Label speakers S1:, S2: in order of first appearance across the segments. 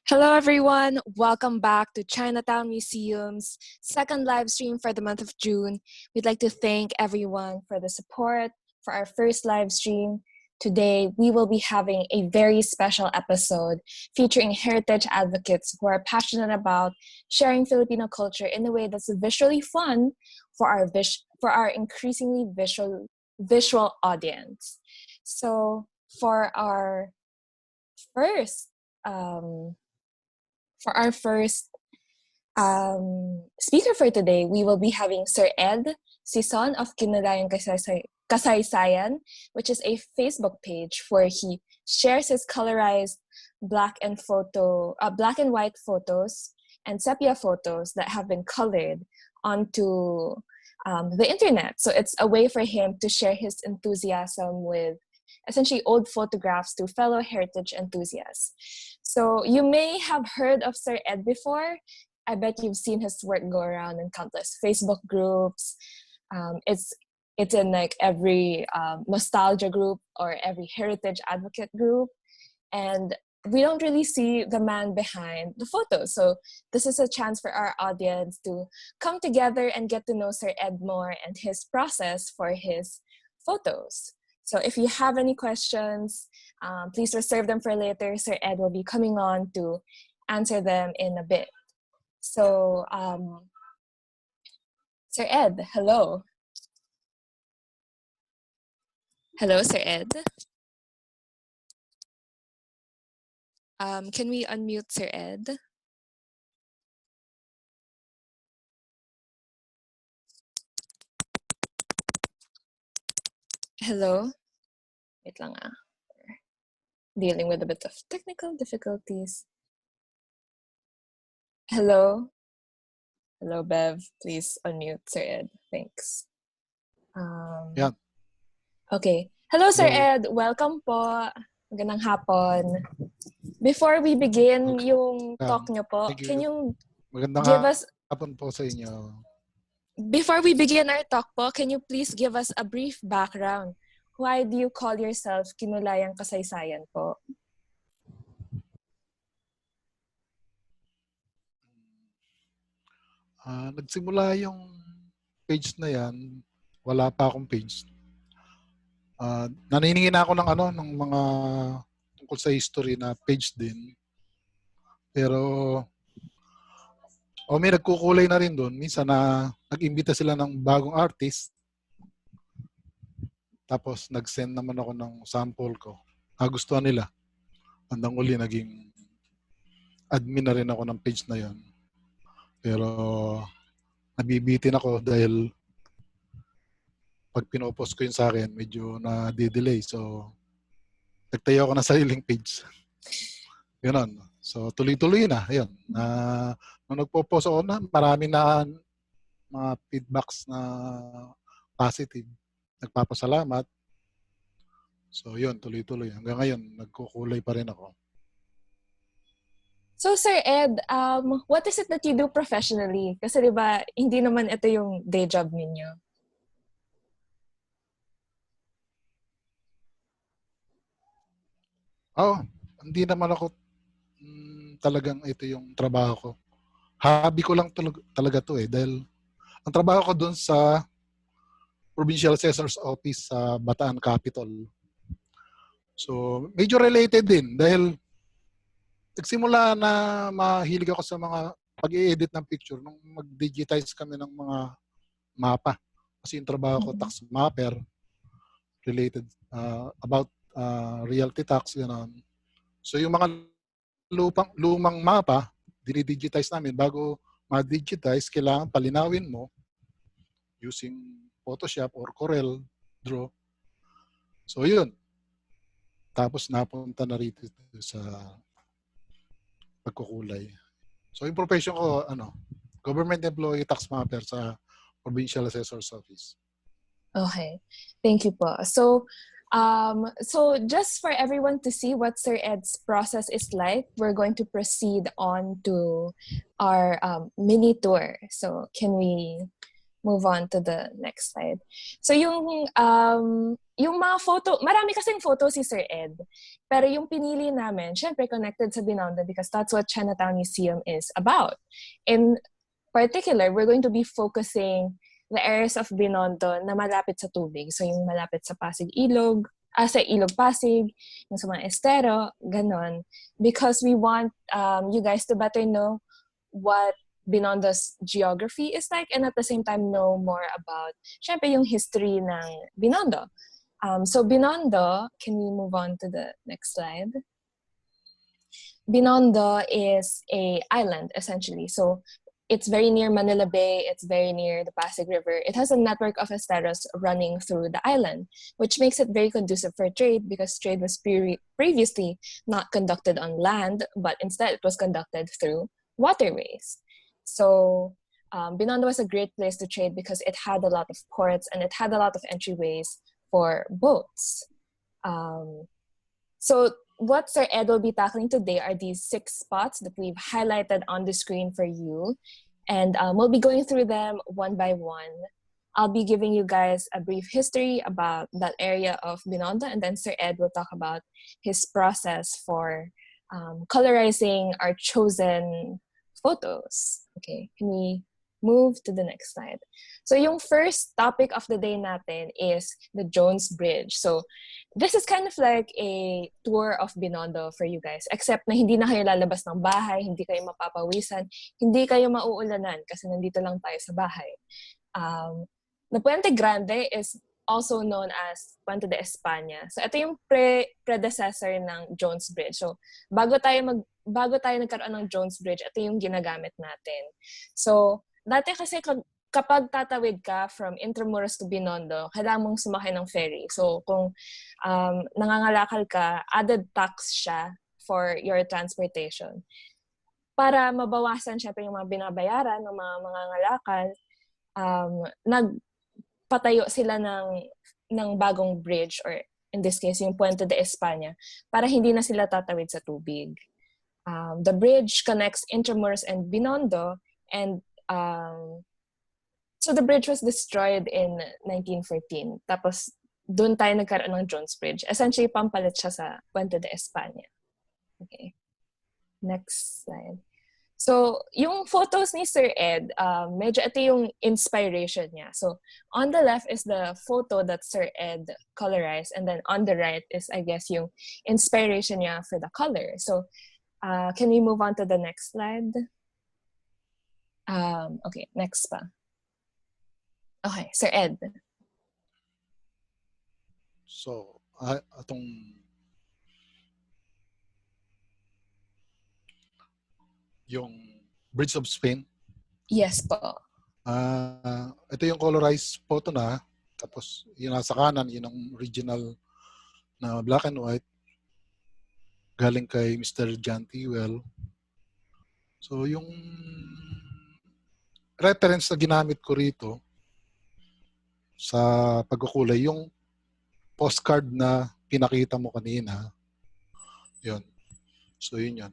S1: Hello, everyone. Welcome back to Chinatown Museum's second live stream for the month of June. We'd like to thank everyone for the support for our first live stream. Today, we will be having a very special episode featuring heritage advocates who are passionate about sharing Filipino culture in a way that's visually fun for our increasingly visual audience. So, for our first um, speaker for today, we will be having Sir Ed Sison of Kinulayang Kasaysayan, which is a Facebook page where he shares his colorized black and white photos and sepia photos that have been colored onto the internet. So it's a way for him to share his enthusiasm with essentially old photographs to fellow heritage enthusiasts. So you may have heard of Sir Ed before. I bet you've seen his work go around in countless Facebook groups. It's in like every nostalgia group or every heritage advocate group. And we don't really see the man behind the photos. So this is a chance for our audience to come together and get to know Sir Ed more and his process for his photos. So if you have any questions, please reserve them for later. Sir Ed will be coming on to answer them in a bit. So, Sir Ed, hello. Hello, Sir Ed. Can we unmute Sir Ed? Hello? Wait lang ah. Dealing with a bit of technical difficulties. Hello? Hello, Bev. Please unmute Sir Ed. Thanks.
S2: Yeah.
S1: Okay. Hello, Sir
S2: Hello.
S1: Ed. Welcome po. Magandang hapon. Before we begin yung talk nyo po, can you give us...
S2: hapon po sa inyo.
S1: Before we begin our talk po, can you please give us a brief background? Why do you call yourself Kinulayang Kasaysayan po?
S2: Nagsimula yung page na yan, wala pa akong page. Naniningin ako ng mga tungkol sa history na page din. Pero may nagkukulay na rin doon. Minsan nag-imbita sila ng bagong artist. Tapos nag-send naman ako ng sample ko. Nagustuhan nila. Hanggang uli naging admin na rin ako ng page na yon. Pero nabibitin ako dahil pag pinopost ko yun sa akin, medyo na-delay. So, nagtayo ako ng sariling page. Ganon. So, tuloy-tuloy na. Ayun. Nung nagpo-post ako na, marami na mga feedbacks na positive. Nagpapasalamat. So, yun, tuloy-tuloy. Hanggang ngayon, nagkukulay pa rin ako.
S1: So, Sir Ed, what is it that you do professionally? Kasi diba, hindi naman ito yung day job ninyo.
S2: Hindi naman ako talagang ito yung trabaho ko. Hobby ko lang talaga to dahil ang trabaho ko doon sa Provincial Assessor's Office sa Bataan Capital. So, medyo related din dahil nagsimula na mahilig ako sa mga pag-i-edit ng picture nung mag-digitize kami ng mga mapa. Kasi yung trabaho ko, tax mapper, related about realty tax, gano'n. So, yung mga lumang mapa, dinidigitize namin. Bago ma-digitize, kailangan palinawin mo using Photoshop or Corel Draw. So, yun. Tapos napunta na rito sa pagkukulay. So, yung profession ko, government employee tax mapper sa Provincial Assessor's Office.
S1: Okay. Thank you po. So just for everyone to see what Sir Ed's process is like, we're going to proceed on to our mini tour. So can we move on to the next slide. So yung mga photo, marami kasing photo si Sir Ed. Pero yung pinili namin, syempre connected sa Binondo because that's what Chinatown Museum is about. In particular, we're going to be focusing the areas of Binondo na malapit sa tubig. So yung malapit sa Pasig Ilog, sa Ilog Pasig, yung sa mga estero, ganon. Because we want you guys to better know what Binondo's geography is like and at the same time know more about, syempre, yung history ng Binondo. So Binondo, can we move on to the next slide? Binondo is a island, essentially. So it's very near Manila Bay. It's very near the Pasig River. It has a network of esteros running through the island, which makes it very conducive for trade because trade was previously not conducted on land, but instead it was conducted through waterways. So Binondo was a great place to trade because it had a lot of ports and it had a lot of entryways for boats. So what Sir Ed will be tackling today are these 6 spots that we've highlighted on the screen for you. And we'll be going through them one by one. I'll be giving you guys a brief history about that area of Binondo, and then Sir Ed will talk about his process for colorizing our chosen photos. Okay, can we move to the next slide? So yung first topic of the day natin is the Jones Bridge. So this is kind of like a tour of Binondo for you guys, except na hindi na kayo lalabas ng bahay, hindi kayo mapapawisan, hindi kayo mauulanan kasi nandito lang tayo sa bahay. The Puente Grande is also known as Puente de España. So ito yung predecessor ng Jones Bridge. So bago tayo nagkaroon ng Jones Bridge, ito yung ginagamit natin. So dati kasi kapag tatawid ka from Intramuros to Binondo, kailangan mong sumakay ng ferry. So kung nangangalakal ka, added tax siya for your transportation. Para mabawasan syempre yung mga binabayaran ng mga mangangalakal, nagpatayo sila ng bagong bridge, or in this case, yung Puente de España, para hindi na sila tatawid sa tubig. The bridge connects Intramuros and Binondo, and so the bridge was destroyed in 1914. Tapos doon tayo nagkaroon ng Jones Bridge. Essentially, pampalit siya sa Puente de España. Okay. Next slide. So, yung photos ni Sir Ed, medyo ito yung inspiration niya. So, on the left is the photo that Sir Ed colorized, and then on the right is, I guess, yung inspiration niya for the color. So, can we move on to the next slide? Okay, next pa. Okay, Sir Ed.
S2: So, yung Bridge of Spain.
S1: Yes po.
S2: Ito yung colorized photo na. Tapos, yung nasa kanan, yun ang original na black and white. Galing kay Mr. John Tewell. So, yung reference na ginamit ko rito sa pagkukulay, yung postcard na pinakita mo kanina. Yun. So, yun yan.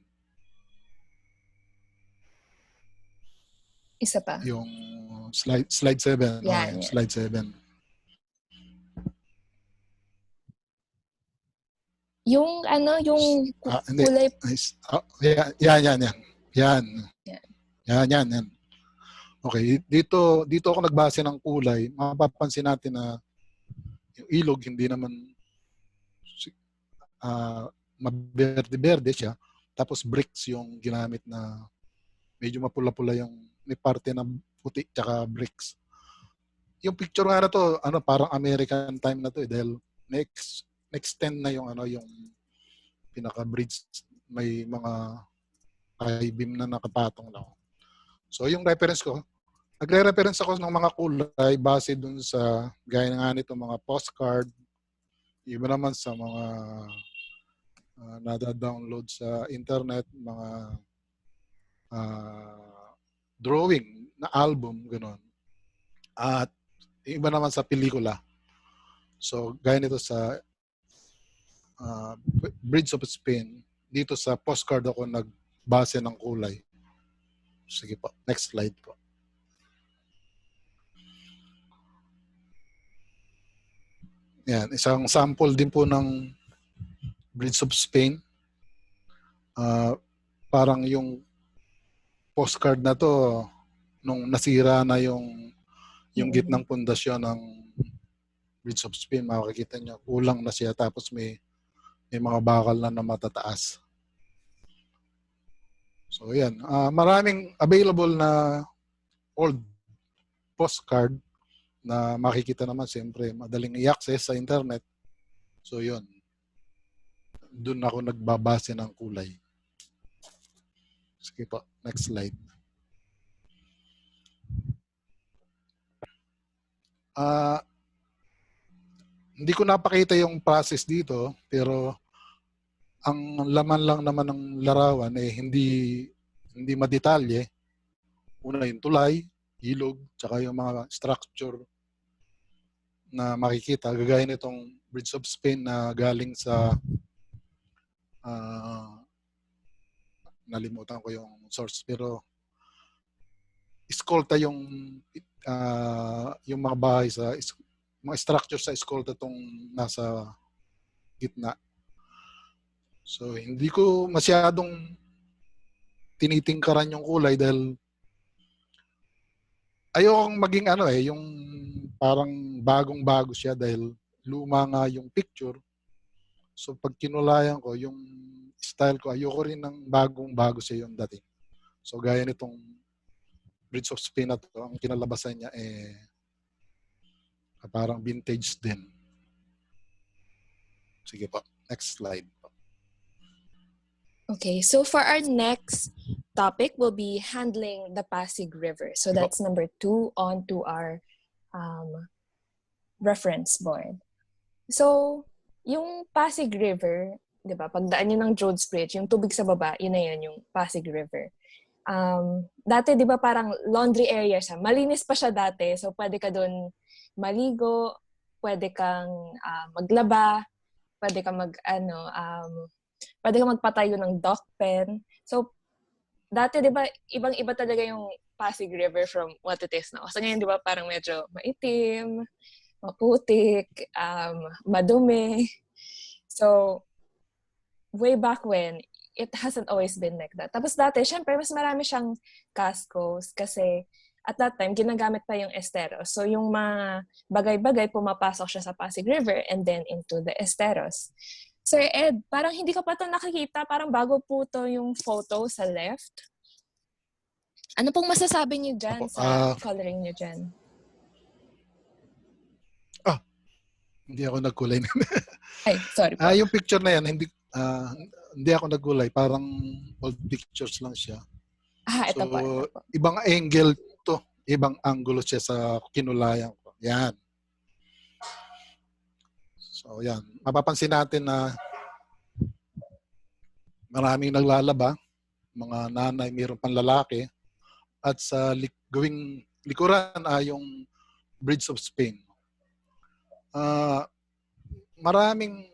S1: Isa pa.
S2: Yung slide 7.
S1: Yan, yan.
S2: Slide 7.
S1: Yung yung kulay.
S2: Yan. Okay, dito ako nagbase ng kulay. Mapapansin natin na yung ilog hindi naman maberde-berde siya. Tapos bricks yung ginamit na medyo mapula-pula yung may parte ng puti tsaka bricks. Yung picture nga na to, parang American time na to dahil extend na yung yung pinaka-bridge, may mga high beam na nakapatong na. So yung reference ko, nagre-reference ako ng mga kulay base dun sa gaya nga nito mga postcard, iba naman sa mga nada-download sa internet, mga drawing na album, gano'n. At iba naman sa pelikula. So, gaya nito sa Bridge of Spain, dito sa postcard ako nagbase ng kulay. Sige po, next slide po. Yan, isang sample din po ng Bridge of Spain. Parang yung postcard na to, nung nasira na yung gitnang pundasyon ng Bridge of Spain, makikita nyo, kulang na siya, tapos may mga bakal na matataas. So yan, maraming available na old postcard na makikita naman, siyempre madaling i-access sa internet. So yun, doon ako nagbabase ng kulay. Sige po, next slide. Hindi ko napakita yung process dito, pero ang laman lang naman ng larawan hindi madetalye. Una yung tulay, ilog, tsaka yung mga structure na makikita. Gagaya nitong Bridge of Spain na galing sa nalimutan ko yung source, pero eskolta yung mga bahay mga structure sa eskolta tong nasa gitna. So hindi ko masyadong tinitingkaran yung kulay dahil ayokong maging yung parang bagong-bago siya dahil luma nga yung picture. So pag kinulayan ko, yung style ko, ayoko rin ng bagong-bago siya yung dating. So gaya nitong Bridge of Spain na to, ang kinalabasan niya parang vintage din. Sige po, next slide.
S1: Okay, so for our next topic, we'll be handling the Pasig River. So that's number 2 on to our reference board. So, yung Pasig River, di ba, pagdaan nyo ng Jones Bridge, yung tubig sa baba, yun na yun, yung Pasig River. Dati, di ba, parang laundry area siya. Malinis pa siya dati, so pwede ka doon maligo, pwede kang maglaba, pwede kang pwede kang magpatayo ng dock pen. So, dati, di ba, ibang-iba talaga yung Pasig River from what it is now. So, ngayon, di ba, parang medyo maitim, maputik, madumi. So, way back when, it hasn't always been like that. Tapos dati, syempre, mas marami siyang cascos kasi at that time, ginagamit pa yung esteros. So, yung mga bagay-bagay, pumapasok siya sa Pasig River and then into the esteros. Sir Ed, parang hindi ka pa ito nakikita. Parang bago po ito yung photo sa left. Ano pong masasabi niyo dyan sa coloring niyo dyan?
S2: Hindi ako nagkulay.
S1: Ay, sorry po.
S2: Yung picture na yan, hindi ako nagkulay. Parang old pictures lang siya.
S1: Ito po.
S2: Ibang angle to. Ibang angulo siya sa kinulayan ko. Yan. So, yan. Mapapansin natin na maraming naglalaba. Mga nanay, mayroon pang lalaki. At sa gawing likuran yung Bridge of Spain. Maraming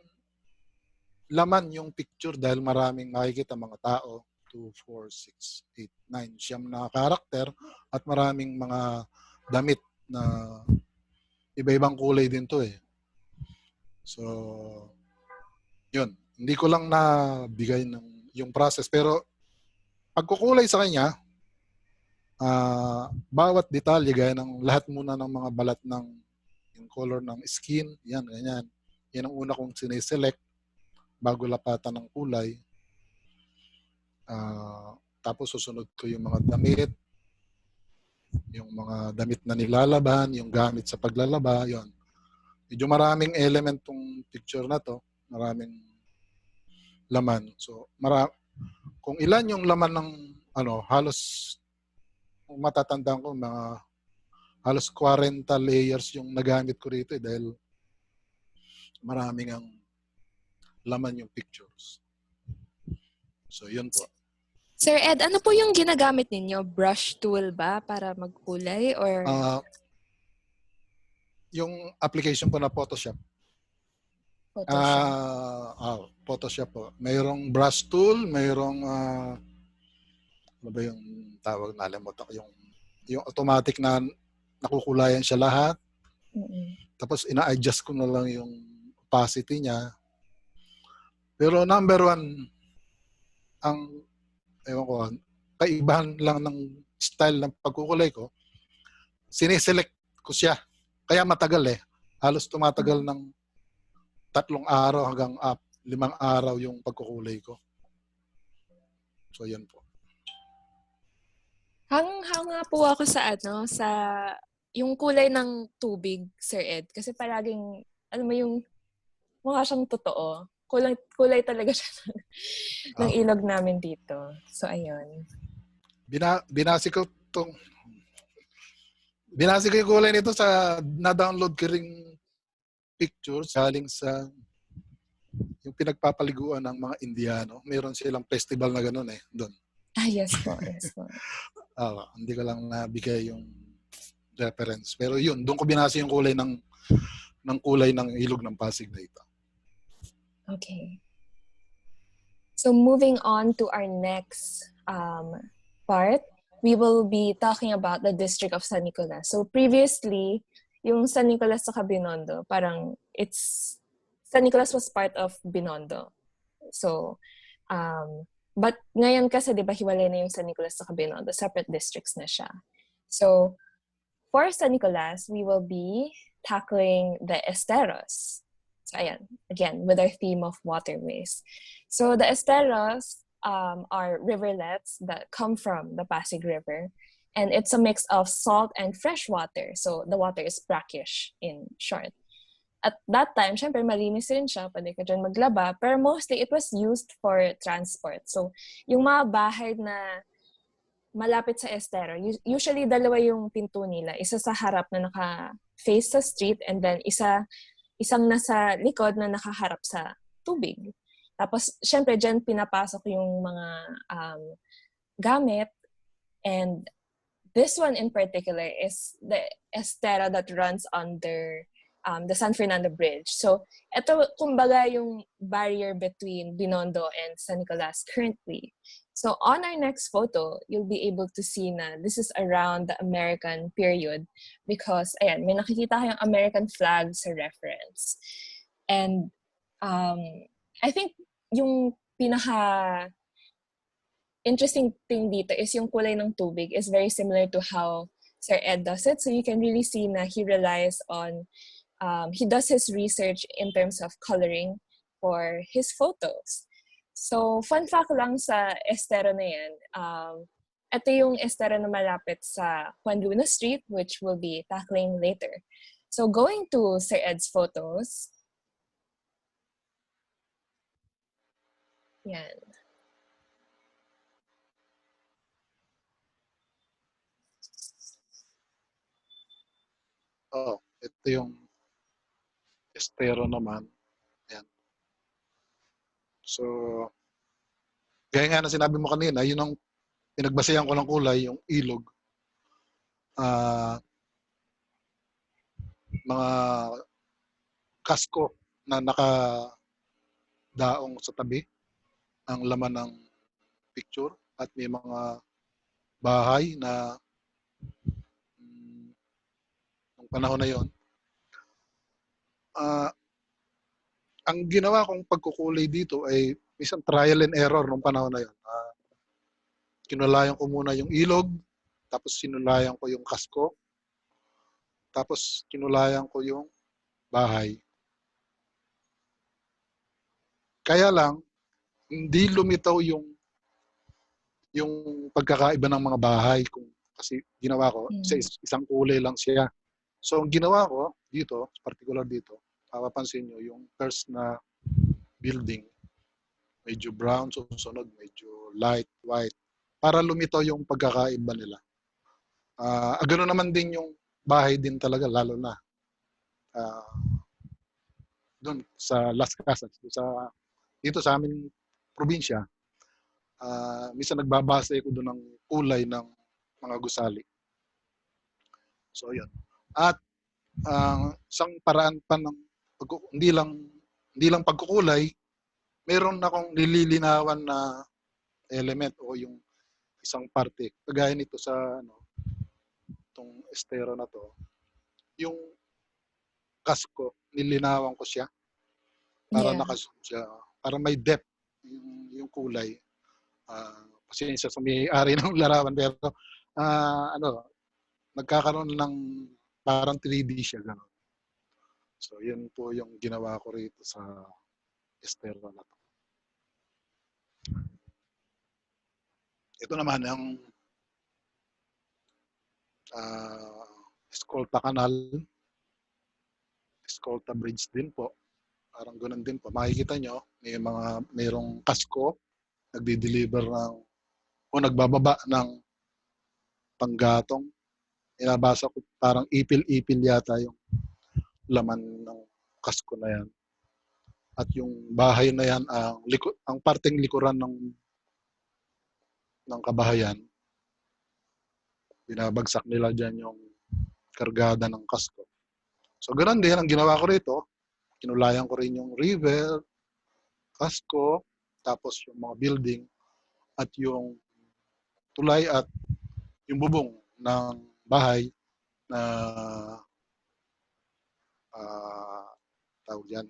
S2: laman yung picture dahil maraming makikita mga tao, 2, 4, 6, 8, 9, siyam na karakter at maraming mga damit na iba-ibang kulay din to eh. So, yun. Hindi ko lang nabigay yung process pero pagkukulay sa kanya, bawat detalye gaya ng lahat muna ng mga balat ng yung color ng skin, yan, ganyan. Yan ang una kong sineselect bago lapatan ng kulay. Tapos susunod ko yung mga damit, yung mga damit na nilalaban, yung gamit sa paglalaba, yon. Medyo maraming element tong picture na to, maraming laman. So, kung ilan yung laman ng halos kung matatandaan ko mga halos 40 layers yung nagamit ko rito dahil maraming ang laman yung pictures. So, yun po.
S1: Sir Ed, ano po yung ginagamit ninyo? Brush tool ba para magkulay? Or
S2: yung application po na Photoshop. Photoshop po. Mayroong brush tool, mayroong ano ba yung tawag, nalimutan ko, yung automatic na nakukulayan siya lahat. Tapos ina-adjust ko na lang yung opacity niya. Pero number one, ang ewan ko, kaibahan lang ng style ng pagkukulay ko, sineselect ko siya. Kaya matagal eh. Halos tumatagal ng 3 araw hanggang 5 araw yung pagkukulay ko. So, yan po.
S1: Hanga po ako sa yung kulay ng tubig, Sir Ed. Kasi palaging, alam mo yung mukha siyang totoo. Kulay talaga siya ng ilog namin dito. So, ayun.
S2: Binasi ko yung kulay nito sa na-download ko ring pictures galing sa yung pinagpapaliguan ng mga Indiano. Meron silang festival na gano'n eh, doon.
S1: Yes po.
S2: Hindi ko lang nabigay yung reference. Pero yun, doon ko binasa yung kulay ng ilog ng Pasig na ito.
S1: Okay. So moving on to our next part, we will be talking about the district of San Nicolas. So previously, yung San Nicolas sa Binondo, parang San Nicolas was part of Binondo. So, but ngayon kasi, di ba, hiwalay na yung San Nicolas sa Binondo, separate districts na siya. So, for San Nicolas, we will be tackling the esteros. So, ayan, again, with our theme of waterways. So, the esteros are riverlets that come from the Pasig River. And it's a mix of salt and fresh water. So, the water is brackish, in short. At that time, syempre, malinis rin siya. Pwede ka dyan maglaba. Pero mostly, it was used for transport. So, yung mga bahay na malapit sa estero, usually dalawa yung pinto nila. Isa sa harap na naka-face sa street and then isang nasa likod na nakaharap sa tubig. Tapos, syempre, dyan pinapasok yung mga gamit. And this one in particular is the estero that runs under the San Fernando Bridge. So, ito, kumbaga, yung barrier between Binondo and San Nicolas currently. So, on our next photo, you'll be able to see na this is around the American period because, ayan, may nakikita kayong American flag sa reference. And I think yung interesting thing dito is yung kulay ng tubig is very similar to how Sir Ed does it. So, you can really see na he relies on he does his research in terms of coloring for his photos. So, fun fact lang sa estero na yan, ito yung estero na malapit sa Juan Luna Street, which we'll be tackling later. So, going to Sir Ed's photos. Yan.
S2: Ito yung estero naman. Yan. So, gaya nga na sinabi mo kanina, yun ang pinagbasehan ko ng kulay, yung ilog. Mga kasko na nakadaong sa tabi ang laman ng picture at may mga bahay na nung panahon na yon. Ang ginawa kong pagkukulay dito ay isang trial and error nung panahon na yon. Kinulayan ko muna yung ilog, tapos sinulayan ko yung kasko, tapos kinulayan ko yung bahay. Kaya lang, hindi lumitaw yung pagkakaiba ng mga bahay kasi ginawa ko sa isang kulay lang siya. So, ang ginawa ko dito, particular dito, mapapansin nyo yung first na building, medyo brown, susunod medyo light white, para lumitaw yung pagkakaiba nila. Ganoon naman din yung bahay din talaga, lalo na doon sa Las Casas, dito sa aming probinsya. Minsan nagbabase ko doon ng kulay ng mga gusali. So, yun. At isang paraan pa ng hindi lang pagkukulay, meron akong nililinawan na element o yung isang parte. Kagaya nito sa itong estero na to. Yung kasko, nilinawan ko siya para
S1: Yeah.
S2: nakazoom siya, para may depth yung kulay. Pasensya sa may-ari ng larawan, pero nagkakaroon ng parang 3D siya, gano'n. So, yun po yung ginawa ko rito sa estero na to. Ito naman ang Escolta Canal, Escolta Bridge din po. Parang ganoon din po. Makikita nyo, mayroong kasko, nagdi-deliver o nagbababa ng panggatong. Inabasa ko, parang ipil-ipil yata yung laman ng kasko na yan. At yung bahay na yan, ang parteng likuran ng kabahayan, binabagsak nila dyan yung kargada ng kasko. So, ganoon din ang ginawa ko rito. Kinulayan ko rin yung river, kasko, tapos yung mga building, at yung tulay at yung bubong ng bahay na tawag yan,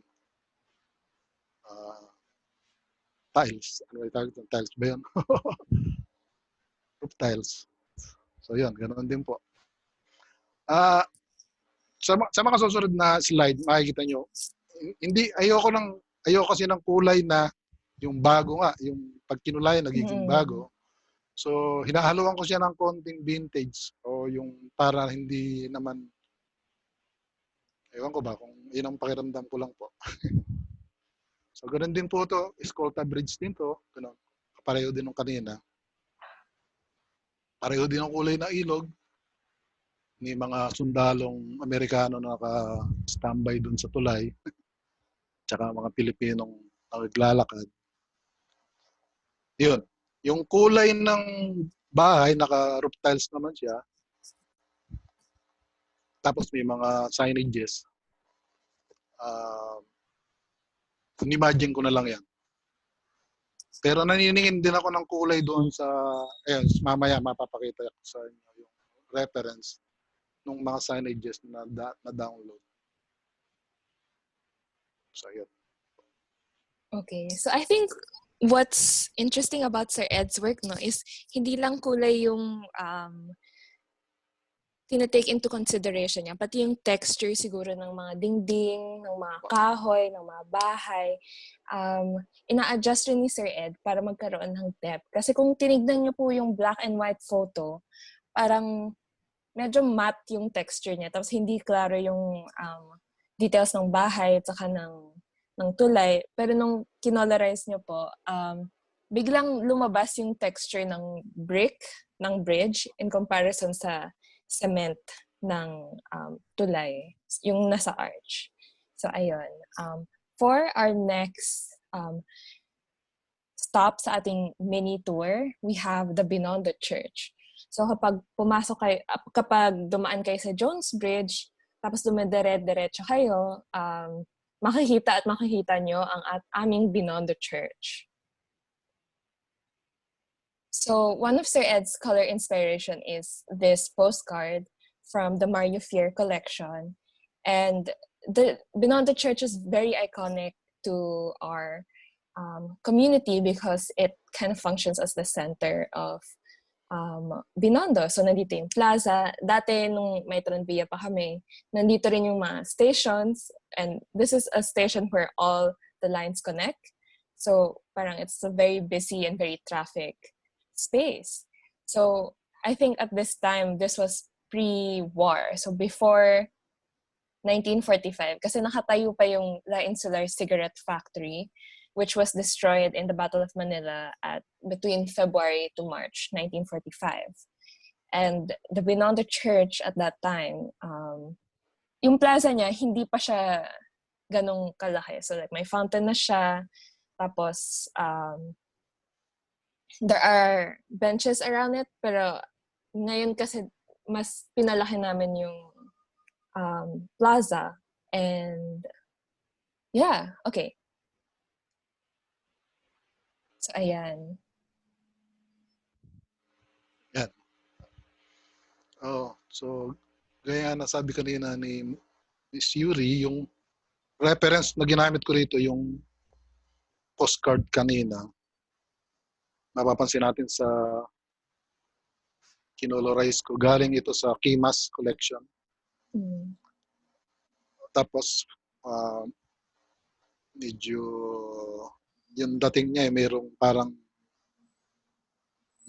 S2: tiles. Ano yung tawag? Tiles ba yun? Roof tiles. So yun, ganoon din po. Sa mga susunod na slide, makikita nyo, ayoko kasi ng kulay na yung bago nga, yung pag kinulay nagiging bago. So, hinahaluan ko siya ng konting vintage o yung para hindi naman, ewan ko ba kung yun ang pakiramdam ko lang po. So, ganoon din po to, Escolta Bridge din to, ganun. Pareho din ng kanina. Pareho din ang kulay na ilog. May mga sundalong Amerikano na naka-standby dun sa tulay. Tsaka mga Pilipinong naglalakad. Yun. Yung kulay ng bahay, naka-roof tiles naman siya. Tapos may mga signages. Imagine ko na lang yan. Pero naniningin din ako ng kulay doon sa, mamaya mapapakita ko sa inyo yung reference ng mga signages na download. So, yun.
S1: Okay. So I think what's interesting about Sir Ed's work is hindi lang kulay yung tinatake into consideration niya, pati yung texture siguro ng mga dingding, ng mga kahoy, ng mga bahay. Ina-adjust rin ni Sir Ed para magkaroon ng depth. Kasi kung tinignan niyo po yung black and white photo, parang medyo matte yung texture niya. Tapos hindi klaro yung details ng bahay at saka ng tulay. Pero nung kinolorize niyo po, biglang lumabas yung texture ng brick, ng bridge, in comparison sa cement ng tulay, yung nasa arch. So, ayun. For our next stop sa ating mini tour, we have the Binondo Church. So, kapag dumaan kayo sa Jones Bridge, tapos dumidire-diretso kayo, makikita nyo ang aming Binondo Church. So one of Sir Ed's color inspiration is this postcard from the Mario Fier collection. And the Binondo Church is very iconic to our community because it kind of functions as the center of Binondo. So nandito yung plaza. Dati nung may Tranvia pa kami, nandito rin yung mga stations. And this is a station where all the lines connect. So parang it's a very busy and very traffic space. So I think at this time, this was pre-war. So before 1945, kasi nakatayo pa yung La Insular Cigarette Factory, which was destroyed in the Battle of Manila between February to March 1945. And the Binondo Church at that time, yung plaza niya, hindi pa siya ganong kalaki. So like may fountain na siya, tapos there are benches around it, pero ngayon kasi mas pinalaki namin yung plaza. And yeah, okay. So ayan.
S2: Yan. So gaya na sabi kanina ni Miss Yuri, yung reference na ginamit ko rito, yung postcard kanina, mapapansin natin sa kinolorize ko. Galing ito sa Kimas collection.
S1: Mm.
S2: Tapos, medyo yung dating niya mayroong parang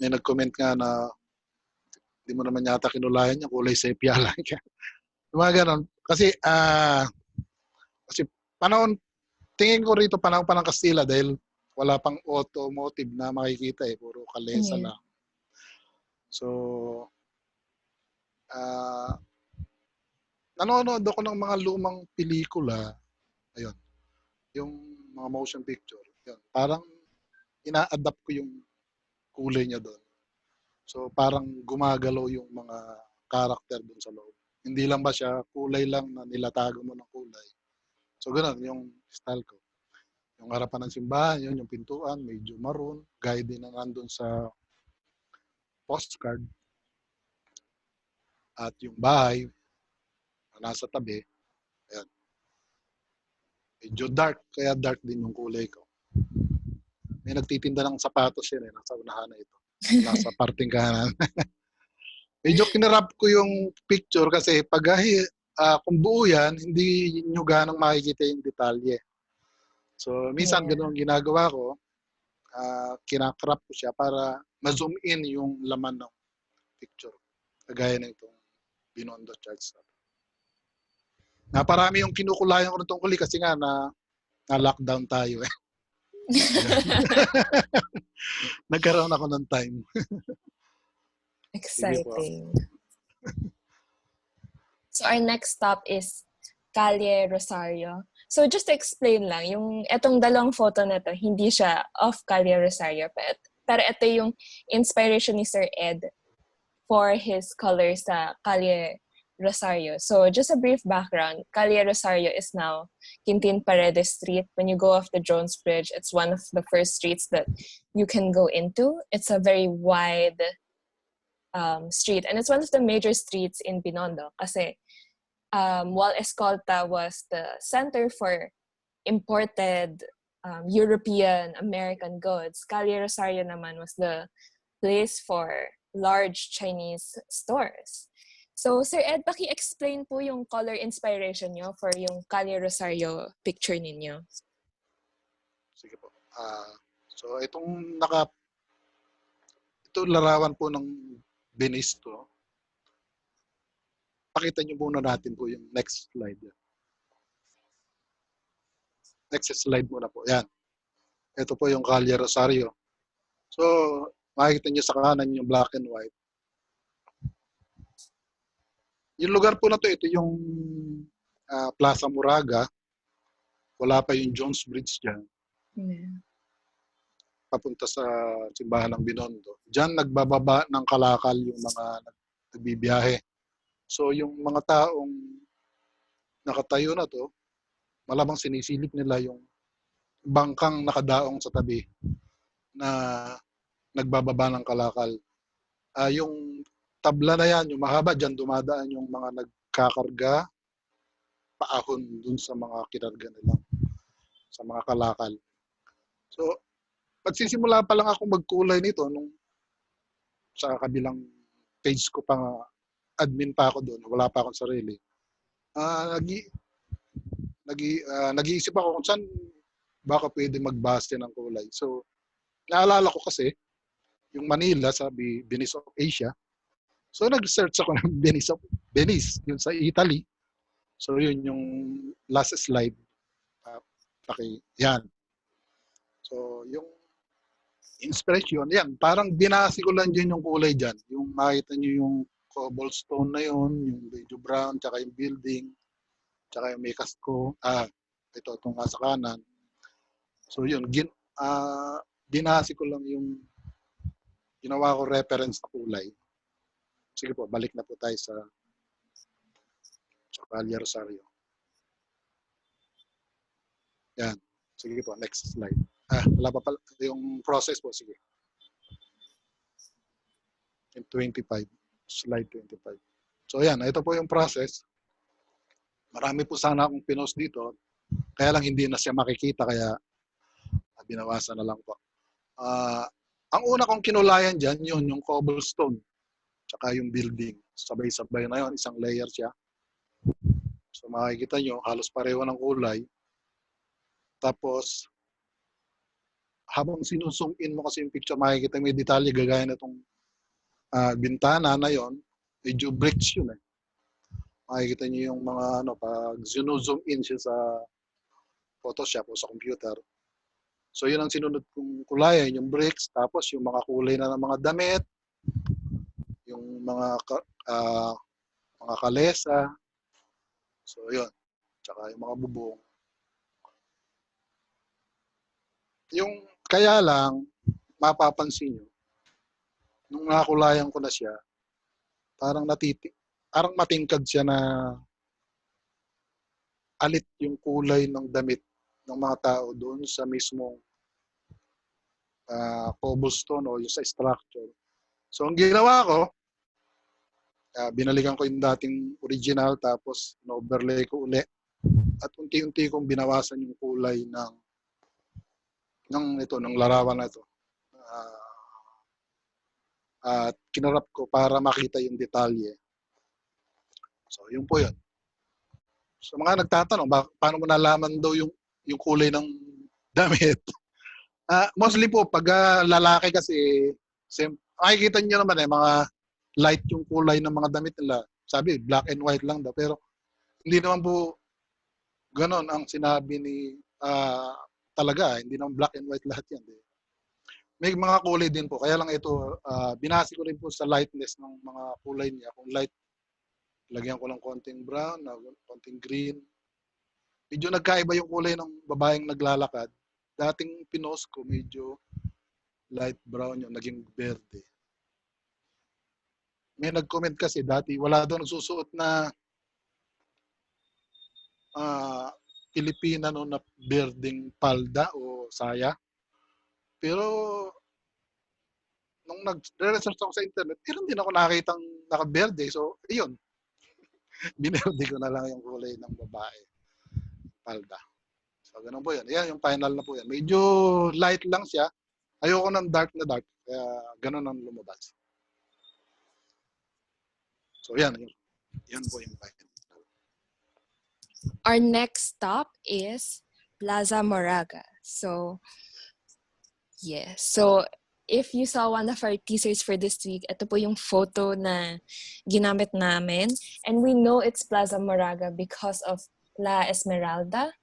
S2: may nag-comment nga na hindi mo naman yata kinulayan yung kulay sepia lang. Yung mga ganon. Kasi panahon, tingin ko rito panahon pa ng Kastila dahil wala pang automotive na makikita puro kalesa
S1: Yeah.
S2: lang. So, nanonood ako ng mga lumang pelikula, ayun, yung mga motion picture, yun, parang ina-adapt ko yung kulay niya doon. So, parang gumagalaw yung mga karakter doon sa loob. Hindi lang ba siya kulay lang na nilatago mo ng kulay. So, ganun yung style ko. Yung harapan ng simbahan, yun, yung pintuan, medyo maroon, gaya din na nandun sa postcard. At yung bahay, na nasa tabi, ayan, medyo dark, kaya dark din yung kulay ko. May nagtitinda ng sapatos yan nasa unahan na ito. Nasa parting kanan. Medyo kinarap ko yung picture kasi pag kung buo yan, hindi nyo ganang makikita yung detalye. So, minsan
S1: Yeah.
S2: ganun ang ginagawa ko, kinakrap ko siya para ma-zoom in yung laman ng picture. Kagaya ng itong Binondo charts. Naparami yung kinukulayan ko ng tungkol kasi nga na-lockdown tayo eh. Nagkaroon ako ng time. Sige po.
S1: Exciting. So our next stop is Calle Rosario. So just to explain lang, yung etong dalawang photo na to, hindi siya off Calle Rosario, pero ito yung inspiration ni Sir Ed for his colors sa Calle Rosario. So just a brief background, Calle Rosario is now Quintin Paredes Street. When you go off the Jones Bridge, it's one of the first streets that you can go into. It's a very wide street, and it's one of the major streets in Binondo kasi while Escolta was the center for imported European American goods, Calle Rosario naman was the place for large Chinese stores. So, Sir Ed, paki-explain po yung color inspiration nyo for yung Calle Rosario picture ninyo.
S2: Sige po. So, ito larawan po ng Venice to. Pakita niyo muna natin po yung next slide. Next slide muna po. Yan. Ito po yung Calle Rosario. So, makikita niyo sa kanan yung black and white. Yung lugar po na to, ito yung Plaza Moraga. Wala pa yung Jones Bridge dyan.
S1: Yeah.
S2: Papunta sa simbahan ng Binondo. Diyan nagbababa ng kalakal yung mga nagbibiyahe. So yung mga taong nakatayo na to, malamang sinisilip nila yung bangkang nakadaong sa tabi na nagbababa ng kalakal. Yung tabla na yan, yung mahaba, diyan dumadaan yung mga nagkakarga paahon dun sa mga kinarga nila sa mga kalakal. So, magsisimula pa lang ako magkulay nito nung sa kabilang page ko pa admin pa ako doon, wala pa akong sarili. Nag-iisip ako kung saan baka pwede magbase ng kulay. So, naalala ko kasi yung Manila, sabi Venice of Asia. So, nag-search ako ng Venice, yun sa Italy. So, yun yung last slide. Yan. So, yung inspiration, yan. Parang binasi ko lang dyan yung kulay dyan. Yung makita nyo yung cobblestone na yun, yung beige brown, tsaka yung building, tsaka yung may kasko. Ito, itong nasa kanan. So, yun. Binasi ko lang yung ginawa ko reference na kulay. Sige po, balik na po tayo sa Calle Rosario. Yan. Sige po, next slide. Wala pa pala yung process po. Sige. In 25. Slide 25. So yan, ito po yung process. Marami po sana akong pinost dito, kaya lang hindi na siya makikita, kaya binawasan na lang po. Ang una kong kinulayan dyan, yun, yung cobblestone, tsaka yung building. Sabay-sabay na yun, isang layer siya. So makikita nyo, halos pareho ng kulay. Tapos, habang sinusum in mo kasi yung picture, makikita may detalye, gagaya na itong bintana na yon, medyo bricks yun eh. Makikita nyo yung mga ano, pag zoom in siya sa Photoshop o sa computer. So yun ang sinunod kong kulayan, yung bricks, tapos yung mga kulay na ng mga damit, yung mga kalesa. So yun, tsaka yung mga bubong. Yung kaya lang, mapapansin nyo, nung nakakulayan ko na siya, parang matingkad siya na alit yung kulay ng damit ng mga tao doon sa mismong cobblestone o yung sa structure. So ang ginawa ko, binalikan ko yung dating original, tapos na-overlay ko uli at unti-unti kong binawasan yung kulay ng larawan na ito. At kinarap ko para makita yung detalye. So yun po yun. So mga nagtatanong, paano mo nalaman daw yung kulay ng damit? Mostly po, pag lalaki kasi, makikita nyo naman mga light yung kulay ng mga damit nila. Sabi, black and white lang daw. Pero hindi naman po ganon ang sinabi ni talaga. Hindi naman black and white lahat yan. May mga kulay din po. Kaya lang ito, binasi ko rin po sa lightness ng mga kulay niya. Kung light, lagyan ko ng konting brown, konting green. Medyo nagkaiba yung kulay ng babaeng naglalakad. Dating pinost ko, medyo light brown yung naging berde. May nag-comment kasi dati, wala daw nagsusuot na Filipina na berdeng palda o saya. Pero nung nag-research ako sa internet, meron din ako nakitang nakaberde. So, ayun. Binerde ko na lang yung kulay ng babae. Palda. So, ganun po yun. Yan, yung final na po yan. Medyo light lang siya. Ayoko ng dark na dark. Kaya ganun ang lumabas. So, yan. Yan po yung final.
S1: Our next stop is Plaza Moraga. So, yes. So, if you saw one of our teasers for this week, ito po yung photo na ginamit namin. And we know it's Plaza Moraga because of La Esmeralda,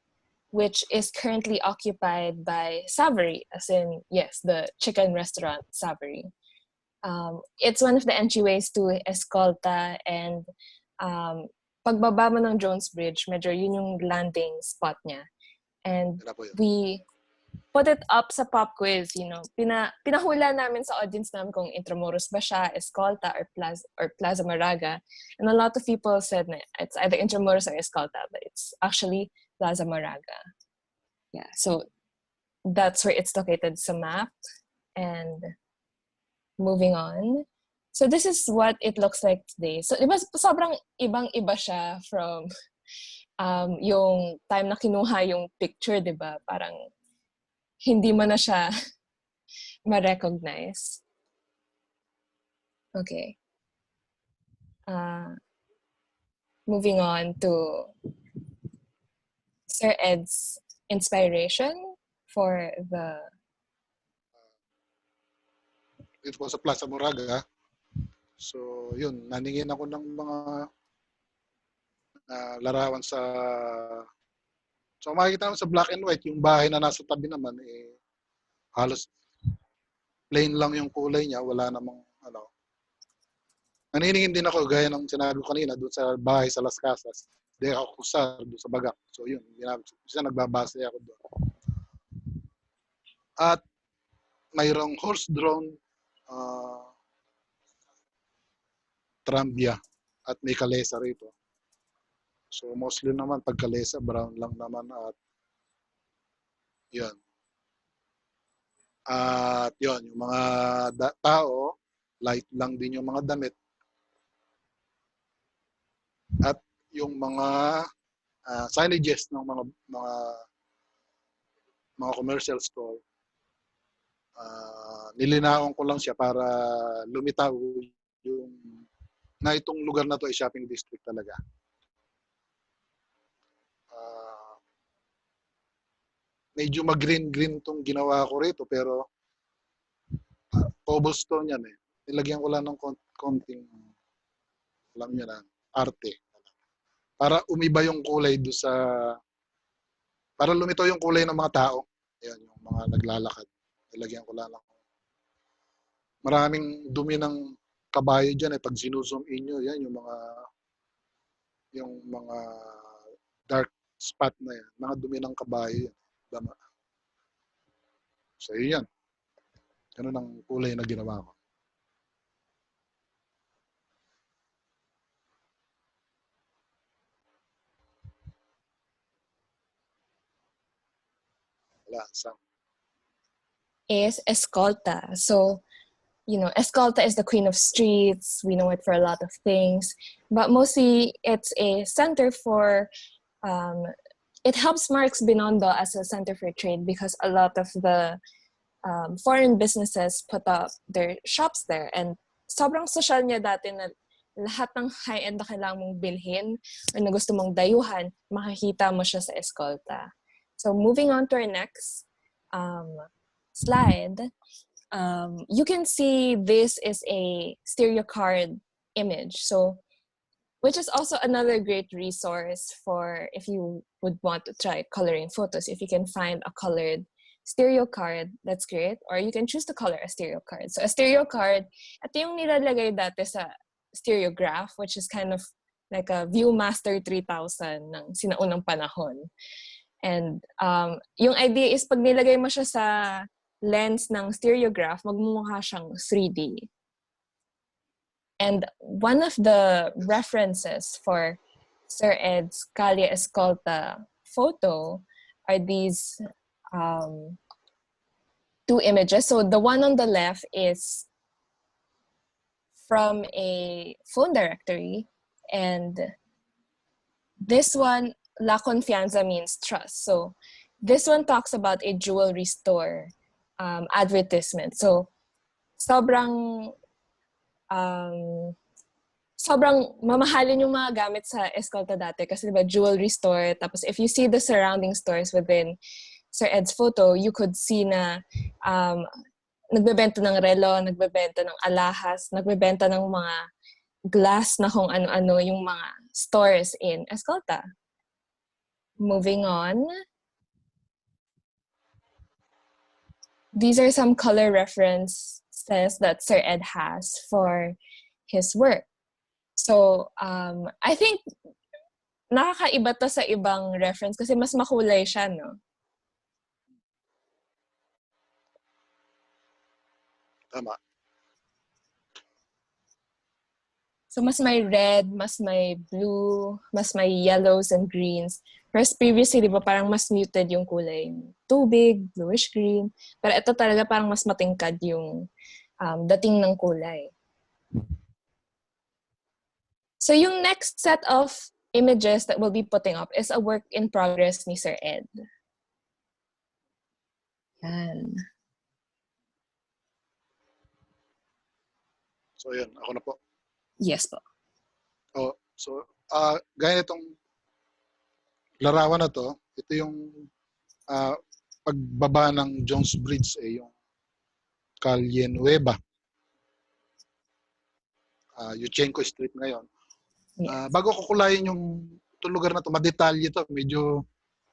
S1: which is currently occupied by Savory, as in, yes, the chicken restaurant Savory. It's one of the entryways to Escolta, and pagbaba mo ng Jones Bridge, medyo yun yung landing spot niya. And we put it up sa pop quiz, pinahula namin sa audience namin kung Intramuros ba siya, Escolta, or Plaza Moraga. And a lot of people said na it's either Intramuros or Escolta, but it's actually Plaza Moraga. Yeah, so that's where it's located sa map. And moving on. So this is what it looks like today. So diba sobrang ibang-iba siya from yung time na kinuha yung picture, diba? Parang hindi mo na siya ma-recognize. Okay. Moving on to Sir Ed's inspiration for the...
S2: It was sa Plaza Moraga. So, yun, naningin ako ng mga larawan sa... So, makikita naman sa black and white, yung bahay na nasa tabi naman, halos plain lang yung kulay niya, wala namang, naniningin din ako, gaya ng sinabi ko kanina, doon sa bahay sa Las Casas. Di ako kusar, doon sa Bagak. So, yun, isa nagbabase ako doon. At mayroong horse-drawn trambia at may kalesa rito. So mostly naman pag kalesa, brown lang naman at yan. At yun, yung mga tao, light lang din yung mga damit. At yung mga signages ng mga commercial store. Nilinawan ko lang siya para lumitaw yung na itong lugar na to ay shopping district talaga. Medyo mag-green-green tong ginawa ko rito pero cobblestone yan eh. Nilagyan ko lang ng konting alam niyo na, arte. Para umiba yung kulay do sa para lumitaw yung kulay ng mga tao. Ayan, yung mga naglalakad. Nilagyan ko lang. Maraming dumi ng kabayo dyan eh. Pag sinuzoom in nyo, yan yung mga dark spot na yan. Mga dumi ng kabayo yan. Dama. So, yun yan. Ganun ang kulay na ginawa ko. Wala.
S1: Is escolta. So, escolta is the queen of streets. We know it for a lot of things. But mostly, it's a center for, it helps Marx Binondo as a center for trade because a lot of the foreign businesses put up their shops there. And sobrang social niya dati na lahat ng high-end na kailangan mong bilhin or na gusto mong dayuhan, makikita mo siya sa escolta. So moving on to our next slide, you can see this is a stereo card image. So, which is also another great resource for if you would want to try coloring photos. If you can find a colored stereo card, that's great. Or you can choose to color a stereo card. So a stereo card, ito yung nilalagay dati sa stereograph, which is kind of like a Viewmaster 3000 ng sinaunang panahon. And yung idea is pag nilagay mo siya sa lens ng stereograph, magmumukha siyang 3D. And one of the references for Sir Ed's Calle Escolta photo are these two images. So the one on the left is from a phone directory, and this one, La Confianza, means trust. So this one talks about a jewelry store advertisement. So sobrang mamahalin yung mga gamit sa Escolta dati kasi diba jewelry store, tapos if you see the surrounding stores within Sir Ed's photo, you could see na nagbebenta ng relo, nagbebenta ng alahas, nagbebenta ng mga glass na kung ano-ano yung mga stores in Escolta. Moving on. These are some color references that Sir Ed has for his work. So, I think nakakaiba to sa ibang reference kasi mas makulay siya, no?
S2: Tama.
S1: So, mas may red, mas may blue, mas may yellows and greens. Whereas previously, di ba, parang mas muted yung kulay. Tubig, bluish green. Pero ito talaga parang mas matingkad yung dating ng kulay. So yung next set of images that we'll be putting up is a work in progress ni Sir Ed. Yan.
S2: So yun, ako na po.
S1: Yes po.
S2: Oh, so gaya itong larawan na to, ito yung pagbaba ng Jones Bridge yung Calle Nueva. Yuchenko Street ngayon.
S1: Yes.
S2: Bago ko kulayin yung lugar na to, madetalye to, medyo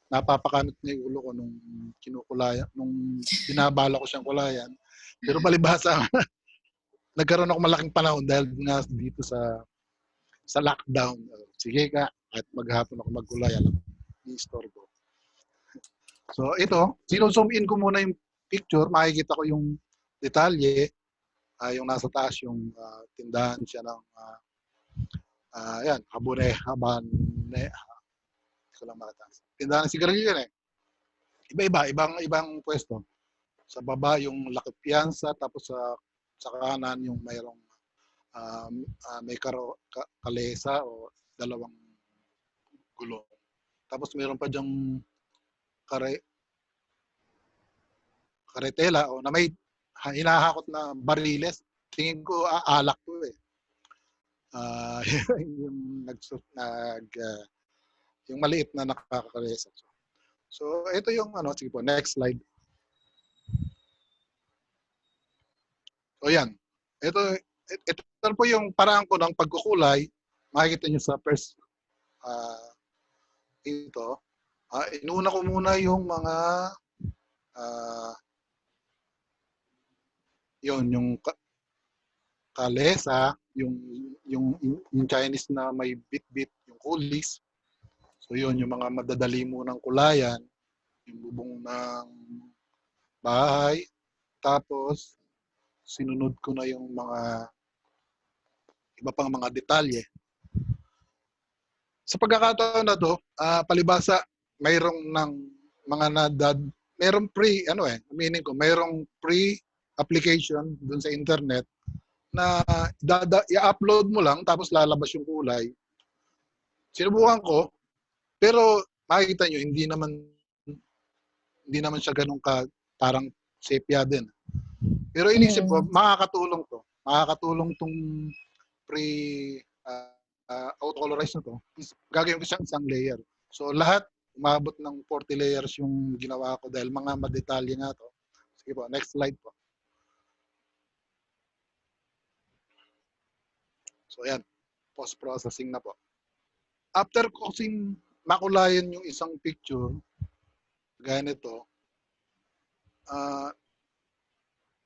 S2: napapakamit na yung ulo ko nung kinukulayan, nung binabala ko siyang kulayan. Pero palibhasa, nagkaroon ako malaking panahon dahil nga dito sa lockdown. Sige ka, at maghapon ako magkulay, alam, i-istorbo. So ito, sino-zoom in ko muna yung picture, makikita ko yung detalye, yung nasa taas yung tindahan siya ng yan, habane, hindi ko lang makataas. Tindahan ng sigarilyo yan eh. Ibang pwesto. Sa baba yung Laki Piyansa, tapos sa kanan yung mayroong may kalesa o dalawang gulong. Tapos meron pa diyang karetela o na may hinahakot na bariles. Tingin ko alak to eh. Yung yung maliit na nakakaresa. So ito yung sige po, next slide. So yan. Ito po yung paraan ko ng pagkukulay. Makikita niyo sa first ito. Inuna ko muna yung mga yung kalesa, yung Chinese na may bit-bit, yung kulis. So yun, yung mga madadali mo ng kulayan, yung bubong ng bahay. Tapos, sinunod ko na yung mga iba pang mga detalye. Sa pagkakataon na to, palibasa, mayroong ng mga mayroong meaning ko, mayroong pre-application dun sa internet na i-upload mo lang tapos lalabas yung kulay. Sinubukan ko, pero makikita nyo, hindi naman siya ganun parang sepia din. Pero inisip ko, makakatulong to. Makakatulong tong auto-colorize na to. Gagawin ko siyang isang layer. So lahat, umabot ng 40 layers yung ginawa ko dahil mga madetalye nga to. Sige po, next slide po. So ayan, post-processing na po. After ko kasing makulayan yung isang picture, gaya nito,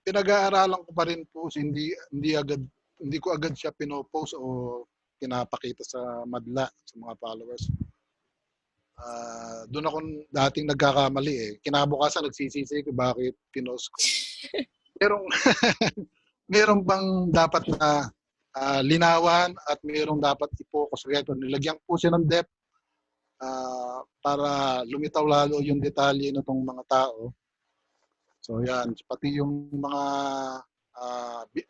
S2: pinag-aaralan ko pa rin po, hindi ko agad siya pinopost o pinapakita sa madla, sa mga followers. Doon ako dating nagkakamali eh. Kinabukasan nagsisisi ko bakit pinost ko. Merong bang dapat na linawan at merong dapat i-focus rito. Nilagyan po siya ng depth para lumitaw lalo yung detalye ng mga tao. So yan, pati yung mga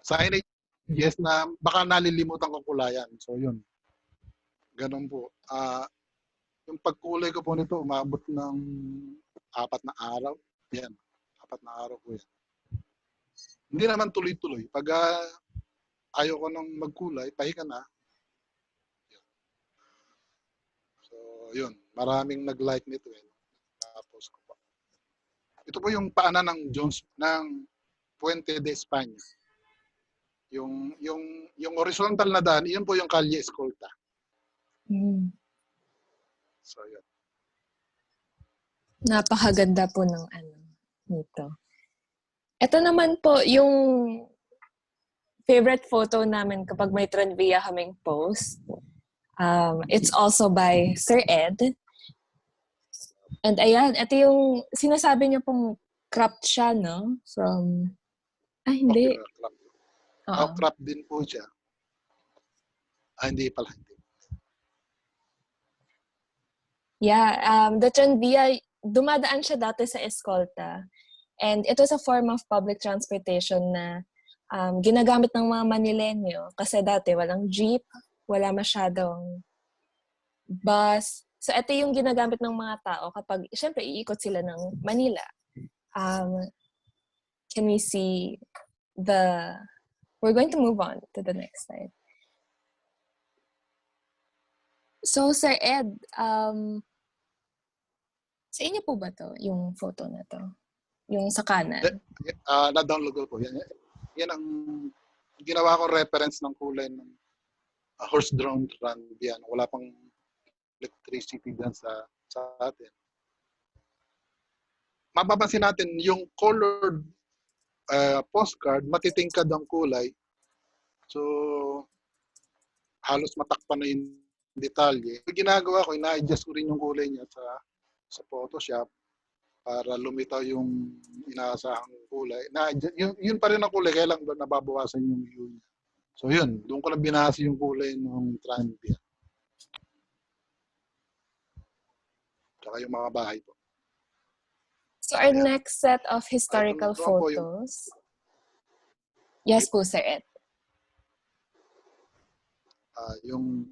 S2: signages na baka nalilimutan kong kulayan. So yun, ganun po. Yung pagkulay ko po nito, umabot ng 4 na araw. Yan, 4 na araw po yan. Hindi naman tuloy-tuloy. Pag ayaw ko nang magkulay, pahinga na. So yun, maraming nag-like nito eh. Tapos ko po. Ito po yung paanan ng Puente de España. Yung horizontal na daan, yun po yung Calle Escolta. So yun.
S1: Napakaganda po ng nito. Ito naman po yung favorite photo namin kapag may Tranvia kaming post. It's also by Sir Ed. And ayan, ito yung sinasabi niyo pong cropped siya, no? From, hindi.
S2: Okay, cropped din po siya. Hindi pala.
S1: Yeah, the Tranvia, dumadaan siya dati sa Escolta. And it was a form of public transportation na ginagamit ng mga Manilenyo. Kasi dati walang jeep, wala masyadong bus. So ito yung ginagamit ng mga tao kapag, syempre, iikot sila ng Manila. Can we see we're going to move on to the next slide. So, Sir Ed, sa inyo po ba to, yung photo na to? Yung sa kanan?
S2: Na-download ko po. Yan ang ginawa ko reference ng kulay ng horse-drawn Tranvia. Wala pang electricity dyan sa atin. Mapapansin natin, yung colored postcard, matitingkad ang kulay. So, halos matakpan na yung detalye. Ginagawa ko, ina-adjust ko rin yung kulay niya sa Photoshop para lumitaw yung inaasahang kulay. Yun pa rin ang kulay, kaya lang nababawasan yung hue niya. So yun, doon ko lang binasa yung kulay ng Tranvia. Tsaka yung mga bahay po.
S1: So our next set of historical photos. Yes po, Sir Ed.
S2: Yung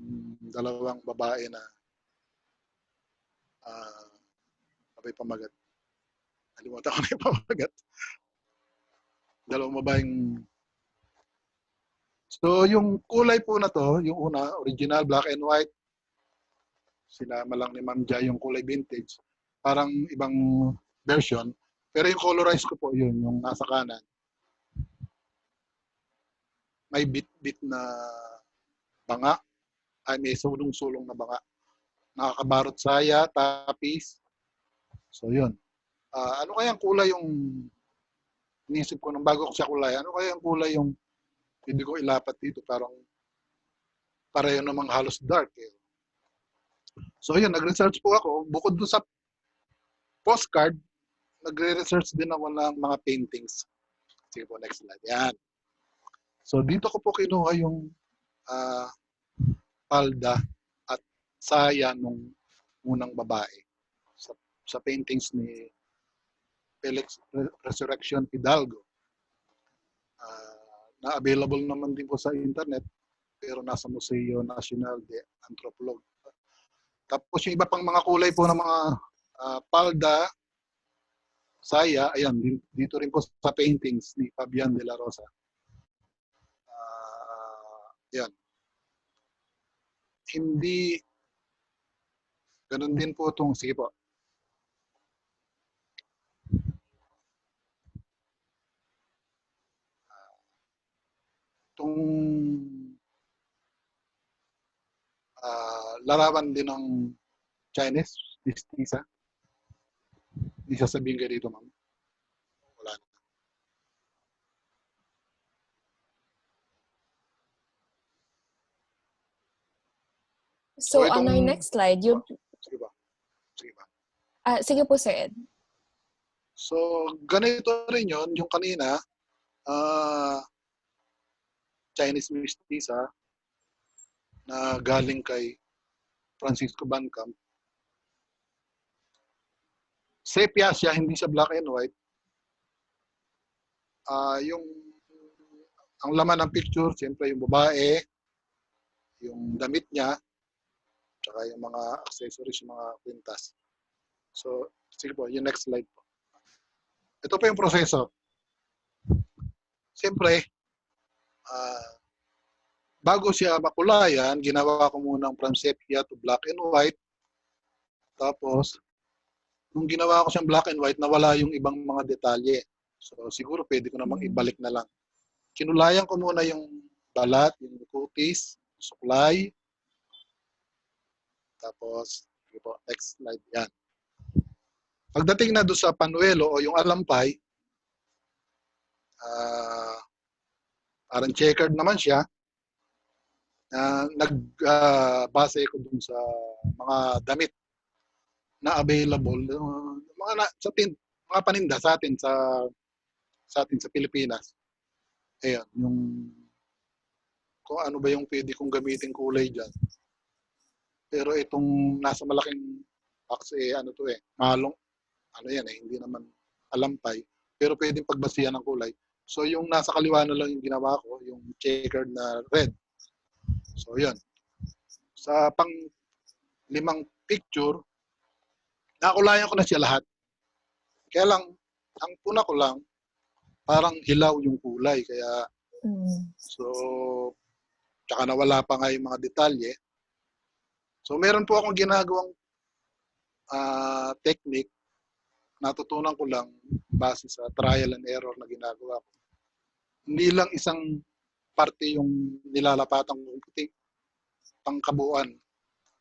S2: dalawang babae na Sabay pamagat. Nalimutan ko na yung pamagat. Dalawang babaeng. So, yung kulay po na to, yung una, original, black and white. Sinama lang ni Ma'am Jai yung kulay vintage. Parang ibang version. Pero yung colorize ko po, yun, yung nasa kanan. May bit-bit na banga. Ay, may sulong-sulong na banga. Nakakabarot saya, tapis. So, yun. Ano kayang kulay yung inisip ko nung bago ko siya kulay? Ano kayang kulay yung hindi ko ilapat dito? Parang pareho namang halos dark. Eh. So, yun. Nag-research po ako. Bukod doon sa postcard, nagre-research din ako ng mga paintings. Sige po, next slide. Yan. So, dito ko po kinuha yung palda at saya nung unang babae sa paintings ni Felix Resurrection Hidalgo. Na available naman din po sa internet pero nasa Museo Nacional de Antropologue. Tapos yung iba pang mga kulay po ng mga palda, saya, ayan, dito rin po sa paintings ni Fabian de la Rosa. Yan. Hindi, ganun din po itong, sige po. Itong larawan din ng Chinese, mestiza. Hindi sasabihin kayo dito, ma'am. Wala na.
S1: So, on our next slide, you...
S2: Sige ba? Sige ba?
S1: Sige po, Sir Ed.
S2: So, ganito rin yun. Yung kanina, Chinese mestiza na galing kay Francisco Bancamp. Sepia siya, hindi siya black and white. Ang laman ng picture, siyempre yung babae, yung damit niya, tsaka yung mga accessories, yung mga kwintas. So, sige po, yung next slide po. Ito po yung proseso. Siyempre, bago siya makulayan, ginawa ko munang from sepia to black and white. Tapos, nung ginawa ko siyang black and white, nawala yung ibang mga detalye. So, siguro pwede ko namang ibalik na lang. Kinulayan ko muna yung balat, yung kutis, suklay. Tapos, next slide yan. Pagdating na doon sa panuelo o yung alampay, parang checkered naman siya. Nagbase ko dun sa mga damit na available, mga paninda sa atin sa Pilipinas. Ayan, yung kung ano ba yung pwede kong gamitin kulay dyan. Pero itong nasa malaking box, ano to malong, ano yan hindi naman alampay, pero pwedeng pagbasihan ng kulay. So yung nasa kaliwa na lang yung ginawa ko, yung checkered na red. So yun. Sa pang-5 picture, nakulayan ko na siya lahat. Kaya lang, ang puna ko lang, parang hilaw yung kulay. Kaya, so, tsaka nawala pa nga yung mga detalye. So, meron po akong ginagawang technique. Natutunan ko lang base sa trial and error na ginagawa ko. Hindi lang isang parte yung nilalapatan ko, pangkabuuan.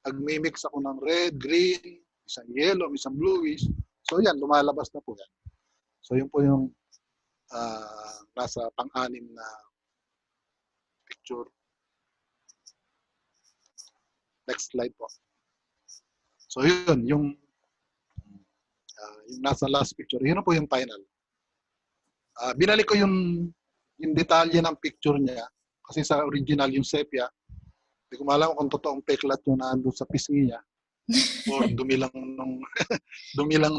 S2: Nagmimix ako ng red, green, isang yellow, isang bluish. So yan, lumalabas na po yan. So yun po yung nasa pang-6 na picture. Next slide po. So yun, yung nasa last picture. Yun po yung final. Binalik ko yung detalye ng picture niya kasi sa original yung sepia. Hindi ko malaman kung totoong peklat yung nandun sa pisngi niya. O dumilang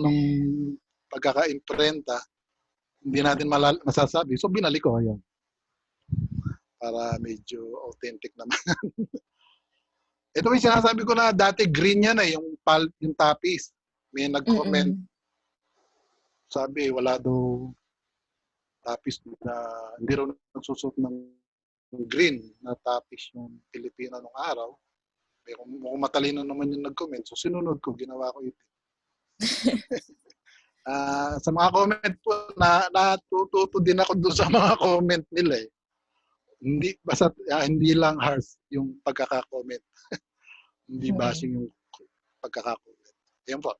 S2: nung pagkaka-imprenta. Hindi natin masasabi. So binalik ko yun. Para medyo authentic naman. Ito yung sinasabi ko na dati green yan yung tapis. may nag-comment,
S1: Mm-mm.
S2: sabi wala daw tapis na hindi raw nagsusot ng green na tapis yung Pilipina nung araw. Kung matalino naman yung nag-comment, so sinunod ko, ginawa ko ito. Sa mga comment po, natututo din ako doon sa mga comment nila eh. Hindi lang harsh yung pagkaka-comment. Hindi bashing yung pagkaka-comment. Yan po.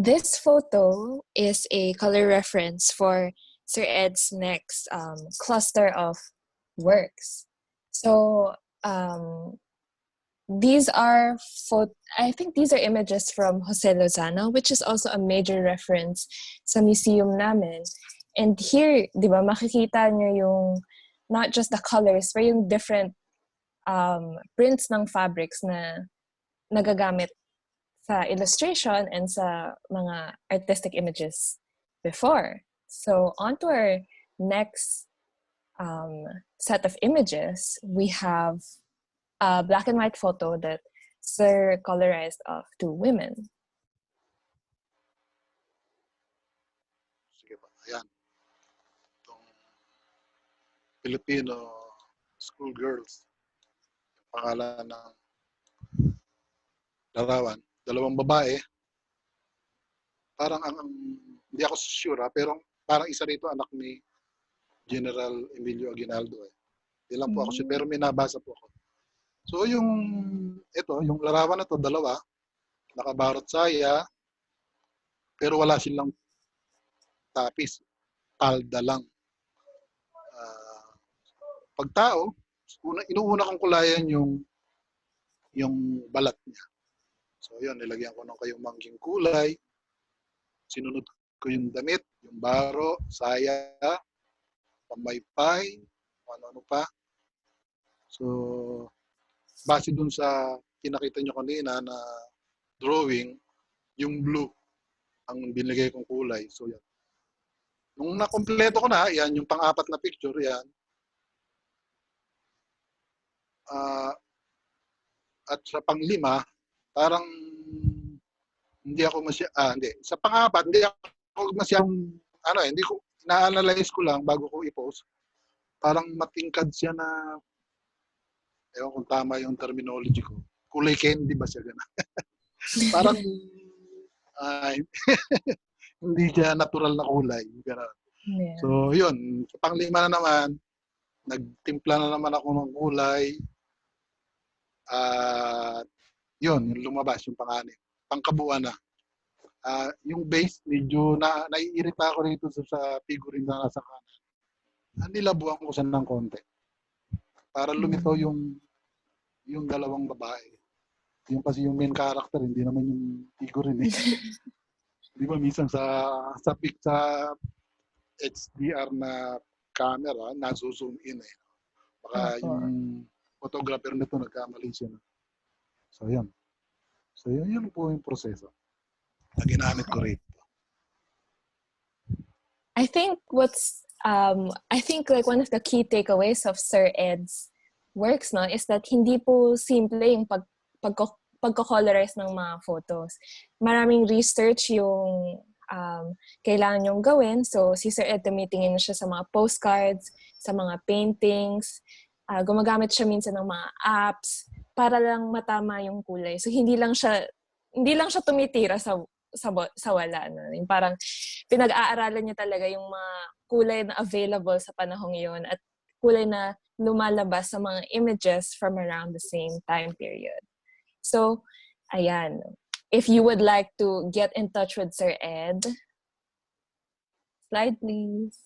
S1: This photo is a color reference for Sir Ed's next cluster of works. So I think these are images from Jose Lozano, which is also a major reference sa museum namin. And here, di ba, makikita nyo yung not just the colors, but yung different prints ng fabrics na nagagamit sa illustration and sa mga artistic images before. So on to our next set of images, we have a black and white photo that Sir colorized of two women.
S2: Sige ba, ayan. Itong Filipino schoolgirls, pangalan ng larawan, dalawang babae. Parang hindi ako sure pero parang isa rito anak ni General Emilio Aguinaldo eh. Hindi lang po ako sure, pero may nabasa po ako. So yung larawan na to, dalawa, nakabarot saya, pero wala silang tapis, palda lang. Pag tao, inuuna kong kulayan yung balat niya. So yun, nilagyan ko ng kayong mangging kulay, sinunod ko yung damit, yung baro, saya, pamaypay, ano pa. So, base dun sa kinakita nyo kanina na drawing, yung blue ang binigay kong kulay. So, yan. Nung nakompleto ko na, yan, yung pang-apat na picture, yan. At sa pang-lima, parang hindi ako hindi. Sa pang-apat, hindi ako masyadong, hindi ko, na-analyze ko lang bago ko i-post. Parang matingkad siya na, ewan kung tama yung terminology ko. Kulay candy ba siya gano'n? Parang, hindi siya natural na kulay. Gano'n.
S1: Yeah.
S2: So, yun. Sa pang-lima na naman, nagtimpla na naman ako ng kulay. Yun, yung lumabas, yung pang-anim. Pangkabuuan na. Yung base, medyo naiirita ako rito sa figurine na nasa kanan. Nilabuhan ko siya ng konti. Para lumitaw yung dalawang babae. Yung kasi yung main character, hindi naman yung figurine eh. Di ba minsan sa HDR na camera, nasuzoom in eh. Baka yung photographer nito nagkamali siya. So yun. So yun po yung proseso na ginamit ko rito.
S1: I think like one of the key takeaways of Sir Ed's works no is that hindi po simple yung pagko-colorize ng mga photos. Maraming research yung kailangan yung gawin. So si Sir Ed tumitingin siya sa mga postcards, sa mga paintings, gumagamit siya minsan ng mga apps para lang matama yung kulay. So hindi lang siya tumitira sa wala. No? Yung parang pinag-aaralan niya talaga yung mga kulay na available sa panahong yun at kulay na lumalabas sa mga images from around the same time period. So, ayan. If you would like to get in touch with Sir Ed, slide please.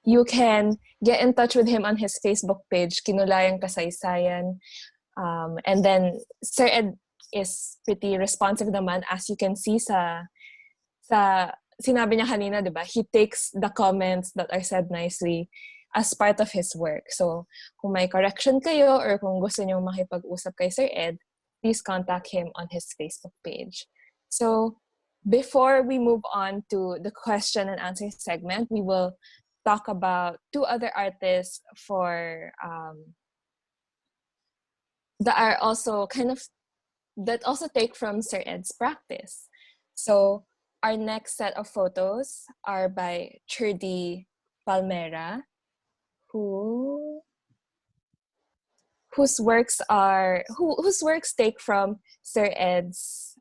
S1: You can get in touch with him on his Facebook page, Kinulayang Kasaysayan. And then, Sir Ed is pretty responsive naman, as you can see sa sinabi niya kanina, di ba? He takes the comments that are said nicely as part of his work. So, kung may correction kayo or kung gusto niyo makipag-usap kay Sir Ed, please contact him on his Facebook page. So, before we move on to the question and answer segment, we will talk about two other artists for that are also that also take from Sir Ed's practice. So our next set of photos are by Cedrhick Palmera, whose works take from Sir Ed's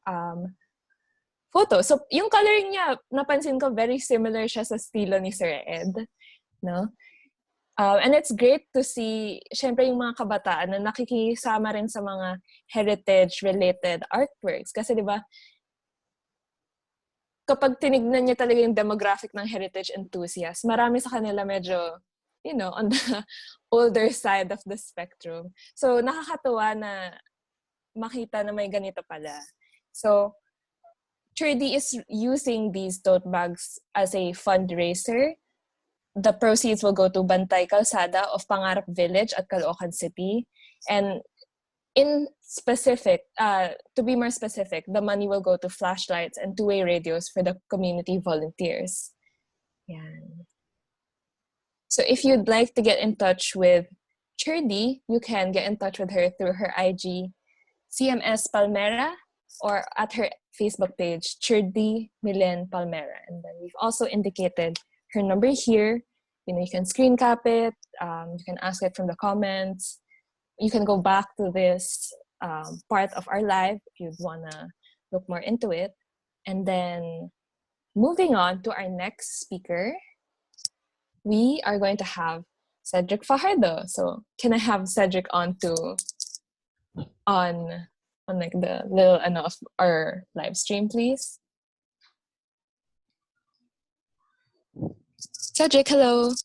S1: photo. So yung coloring niya, napansin ko very similar siya sa estilo ni Sir Ed, no? And it's great to see, syempre yung mga kabataan na nakikisama rin sa mga heritage-related artworks. Kasi di ba, kapag tinignan niya talaga yung demographic ng heritage enthusiast, marami sa kanila medyo, on the older side of the spectrum. So, nakakatuwa na makita na may ganito pala. So, Cedric is using these tote bags as a fundraiser. The proceeds will go to Bantay Kalsada of Pangarap Village at Caloocan City. And to be more specific, the money will go to flashlights and two-way radios for the community volunteers. Yan. So if you'd like to get in touch with Cedric, you can get in touch with her through her IG, CMS Palmera, or at her Facebook page, Cedrhick Milen Palmera. And then we've also indicated her number here. You can screen cap it. You can ask it from the comments. You can go back to this part of our live if you'd want to look more into it. And then moving on to our next speaker, we are going to have Cedric Fajardo. So can I have Cedric on like the little of our live stream, please? Cedric, hello.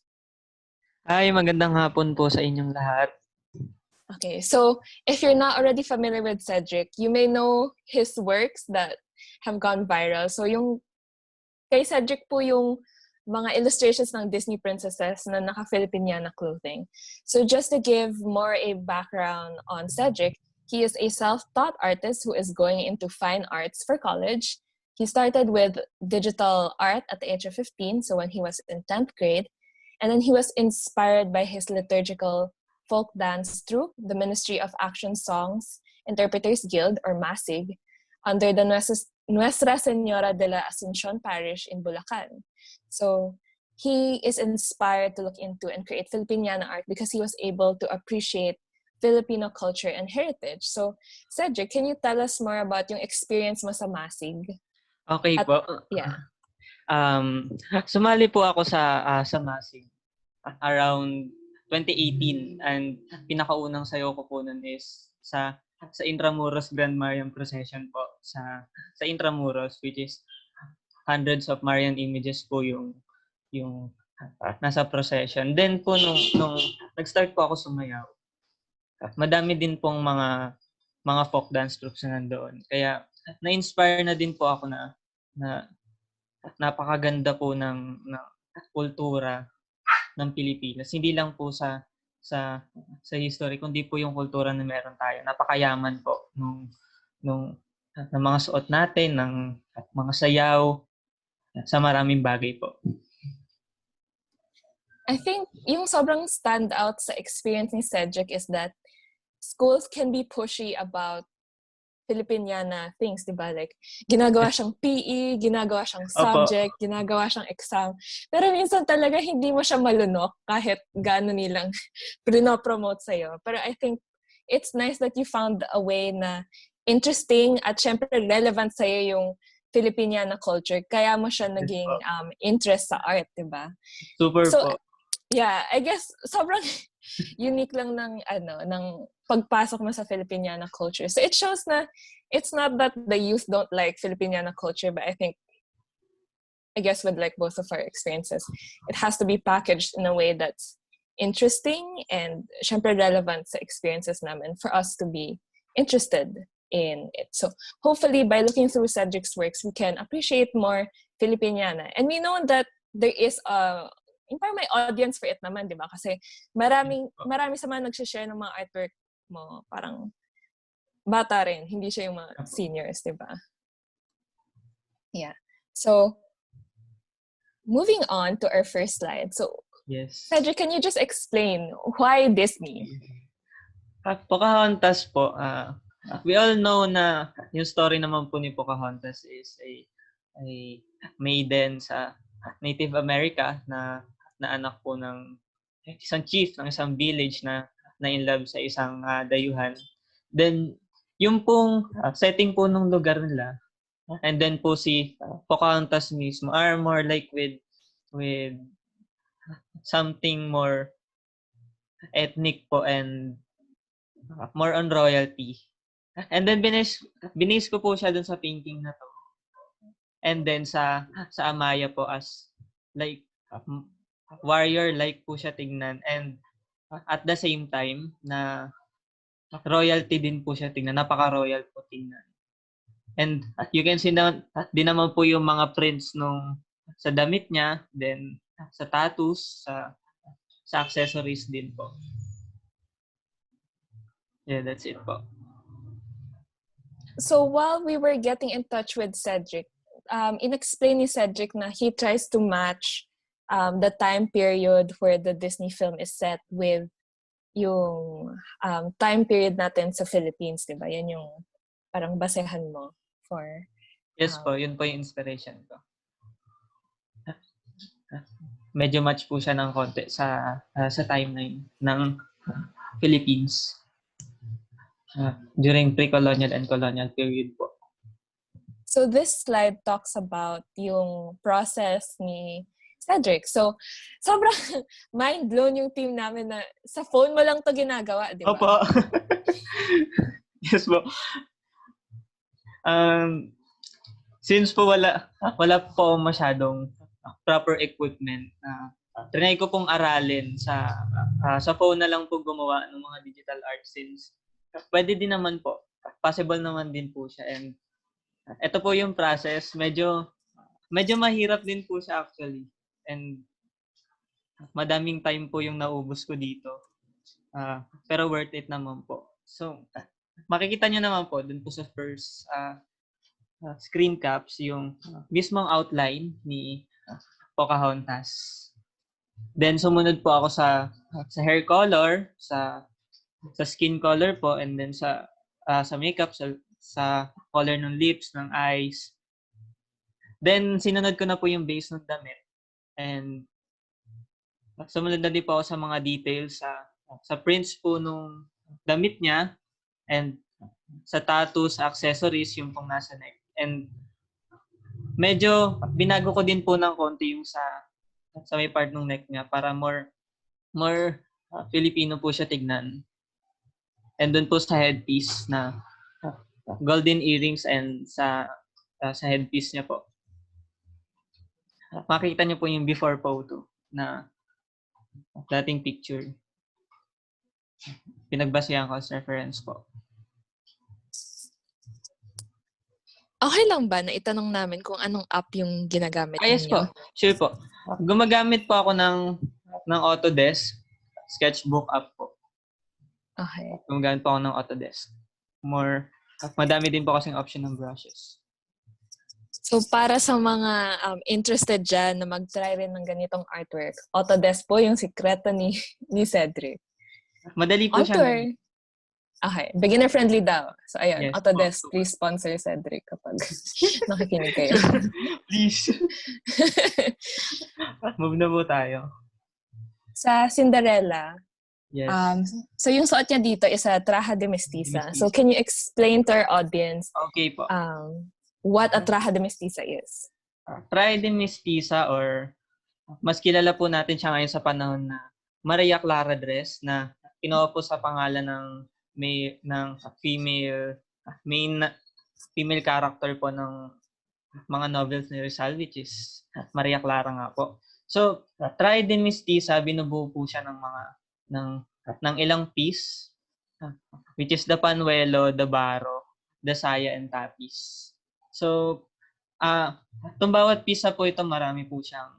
S3: Hi, magandang hapon po sa inyong lahat.
S1: Okay, so if you're not already familiar with Cedric, you may know his works that have gone viral. So yung kay Cedric po yung mga illustrations ng Disney princesses na naka-Filipiniana clothing. So just to give more a background on Cedric, he is a self-taught artist who is going into fine arts for college. He started with digital art at the age of 15, so when he was in 10th grade. And then he was inspired by his liturgical folk dance troupe, the Ministry of Action Songs Interpreters Guild, or MASIG, under the Nuestra Señora de la Asunción Parish in Bulacan. So he is inspired to look into and create Filipiniana art because he was able to appreciate Filipino culture and heritage. So, Cedric, can you tell us more about yung experience mo sa MASIG?
S3: Okay po.
S1: Yeah.
S3: Sumali po ako sa MASIG around 2018, and pinakaunang sayo ko po nun is sa Intramuros Grand Marian Procession po sa Intramuros, which is hundreds of Marian images po yung nasa procession. Then po nung nag-start po ako sumayaw, madami din pong mga folk dance troops na nandoon. Kaya na-inspire na din po ako na napakaganda po ng kultura ng Pilipinas. Hindi lang po sa history, kundi po yung kultura na meron tayo. Napakayaman po ng mga suot natin, ng mga sayaw, sa maraming bagay po.
S1: I think yung sobrang standout sa experience ni Cedric is that schools can be pushy about Filipiniana things, di ba? Like, ginagawa siyang PE, ginagawa siyang subject, ginagawa siyang exam. Pero minsan talaga hindi mo siya malunok kahit gaano nilang pinopromote sa'yo. Pero I think it's nice that you found a way na interesting at syempre relevant sa'yo yung Filipiniana culture. Kaya mo siya naging interest sa art, di ba?
S3: Super po.
S1: Yeah, I guess sobrang unique lang ng pagpasok mo sa Filipiniana culture. So it shows na it's not that the youth don't like Filipiniana culture, but I guess with like both of our experiences, it has to be packaged in a way that's interesting and syempre relevant sa experiences namin for us to be interested in it. So hopefully by looking through Cedric's works, we can appreciate more Filipiniana. And we know that there is parang may audience for it naman, di ba? Kasi marami sa mga nag-share ng mga artwork mo, parang bata rin, hindi siya yung mga seniors, di ba? Yeah. So, moving on to our first slide. So,
S3: yes.
S1: Cedric, can you just explain why Disney?
S3: Pocahontas po, we all know na yung story naman po ni Pocahontas is a maiden sa Native America na anak po ng isang chief ng isang village na in love sa isang dayuhan. Then, yung pong setting po ng lugar nila, and then po si Pocahontas mismo are more like with something more ethnic po and more on royalty. And then binis ko po siya dun sa painting na to. And then sa Amaya po as like warrior like po siya tignan, and at the same time na royalty din po siya tignan, napaka-royal po tignan. And you can see na din naman po yung mga prints nung sa damit niya, then sa tattoos, sa accessories din po. Yeah, that's it po.
S1: So while we were getting in touch with Cedric, inexplain ni Cedric na he tries to match the time period where the Disney film is set with yung time period natin sa Philippines, di ba? Yan yung parang basehan mo for...
S3: Yes po, yun po yung inspiration ko. Medyo match po siya ng konti sa timeline ng Philippines during pre-colonial and colonial period po.
S1: So this slide talks about yung process ni Cedric. So, sobrang mind-blown yung team namin na sa phone mo lang to ginagawa, di ba?
S3: Opo. Yes po. Since po wala po masyadong proper equipment, trinay ko pong aralin sa phone na lang po gumawa ng mga digital art since pwede din naman po. Possible naman din po siya. And ito po yung process. Medyo mahirap din po siya actually. And madaming time po yung naubos ko dito. Pero worth it naman po. So, makikita nyo naman po dun po sa first screen caps yung mismong outline ni Pocahontas. Then sumunod po ako sa hair color, sa skin color po, and then sa makeup, sa color ng lips, ng eyes. Then sinunod ko na po yung base ng damit. And sumunod na din po ako sa mga details sa prints po nung damit niya, and sa tattoos, accessories, yung pong nasa neck. And medyo binago ko din po ng konti yung sa may part ng neck niya para more Filipino po siya tignan. And doon po sa headpiece na golden earrings, and sa headpiece niya po. Makikita niyo po yung before photo na dating picture. Pinagbasehan ko as reference po.
S1: Okay lang ba na itanong namin kung anong app yung ginagamit
S3: Yes
S1: ninyo?
S3: po. Sure po. Gumagamit po ako ng Autodesk sketchbook app po.
S1: Okay.
S3: Gumagamit po ako ng Autodesk. Madami din po kasing option ng brushes.
S1: So para sa mga interested dyan na mag-try rin ng ganitong artwork, Autodesk po yung sikreto ni Cedric.
S3: Madali po siya.
S1: Okay. Beginner-friendly daw. So, ayun.
S3: Yes,
S1: Autodesk, please sponsor Cedric kapag nakikinig kayo.
S3: Please. Move na po tayo.
S1: Sa Cinderella,
S3: Yes.
S1: so yung suot niya dito is a traje de mestiza. So, can you explain to our audience
S3: Okay po.
S1: what a traje de mestiza is?
S3: Traje de mestiza, or mas kilala po natin siya ngayon sa panahon na Maria Clara dress, na kinuha po sa pangalan ng female character po ng mga novels ni Rizal, which is Maria Clara nga po. So, traje de mestiza, binubuo po siya ng ilang piece, which is the panuelo, the baro, the saya, and tapis. So, itong bawat piece po ito, marami po siyang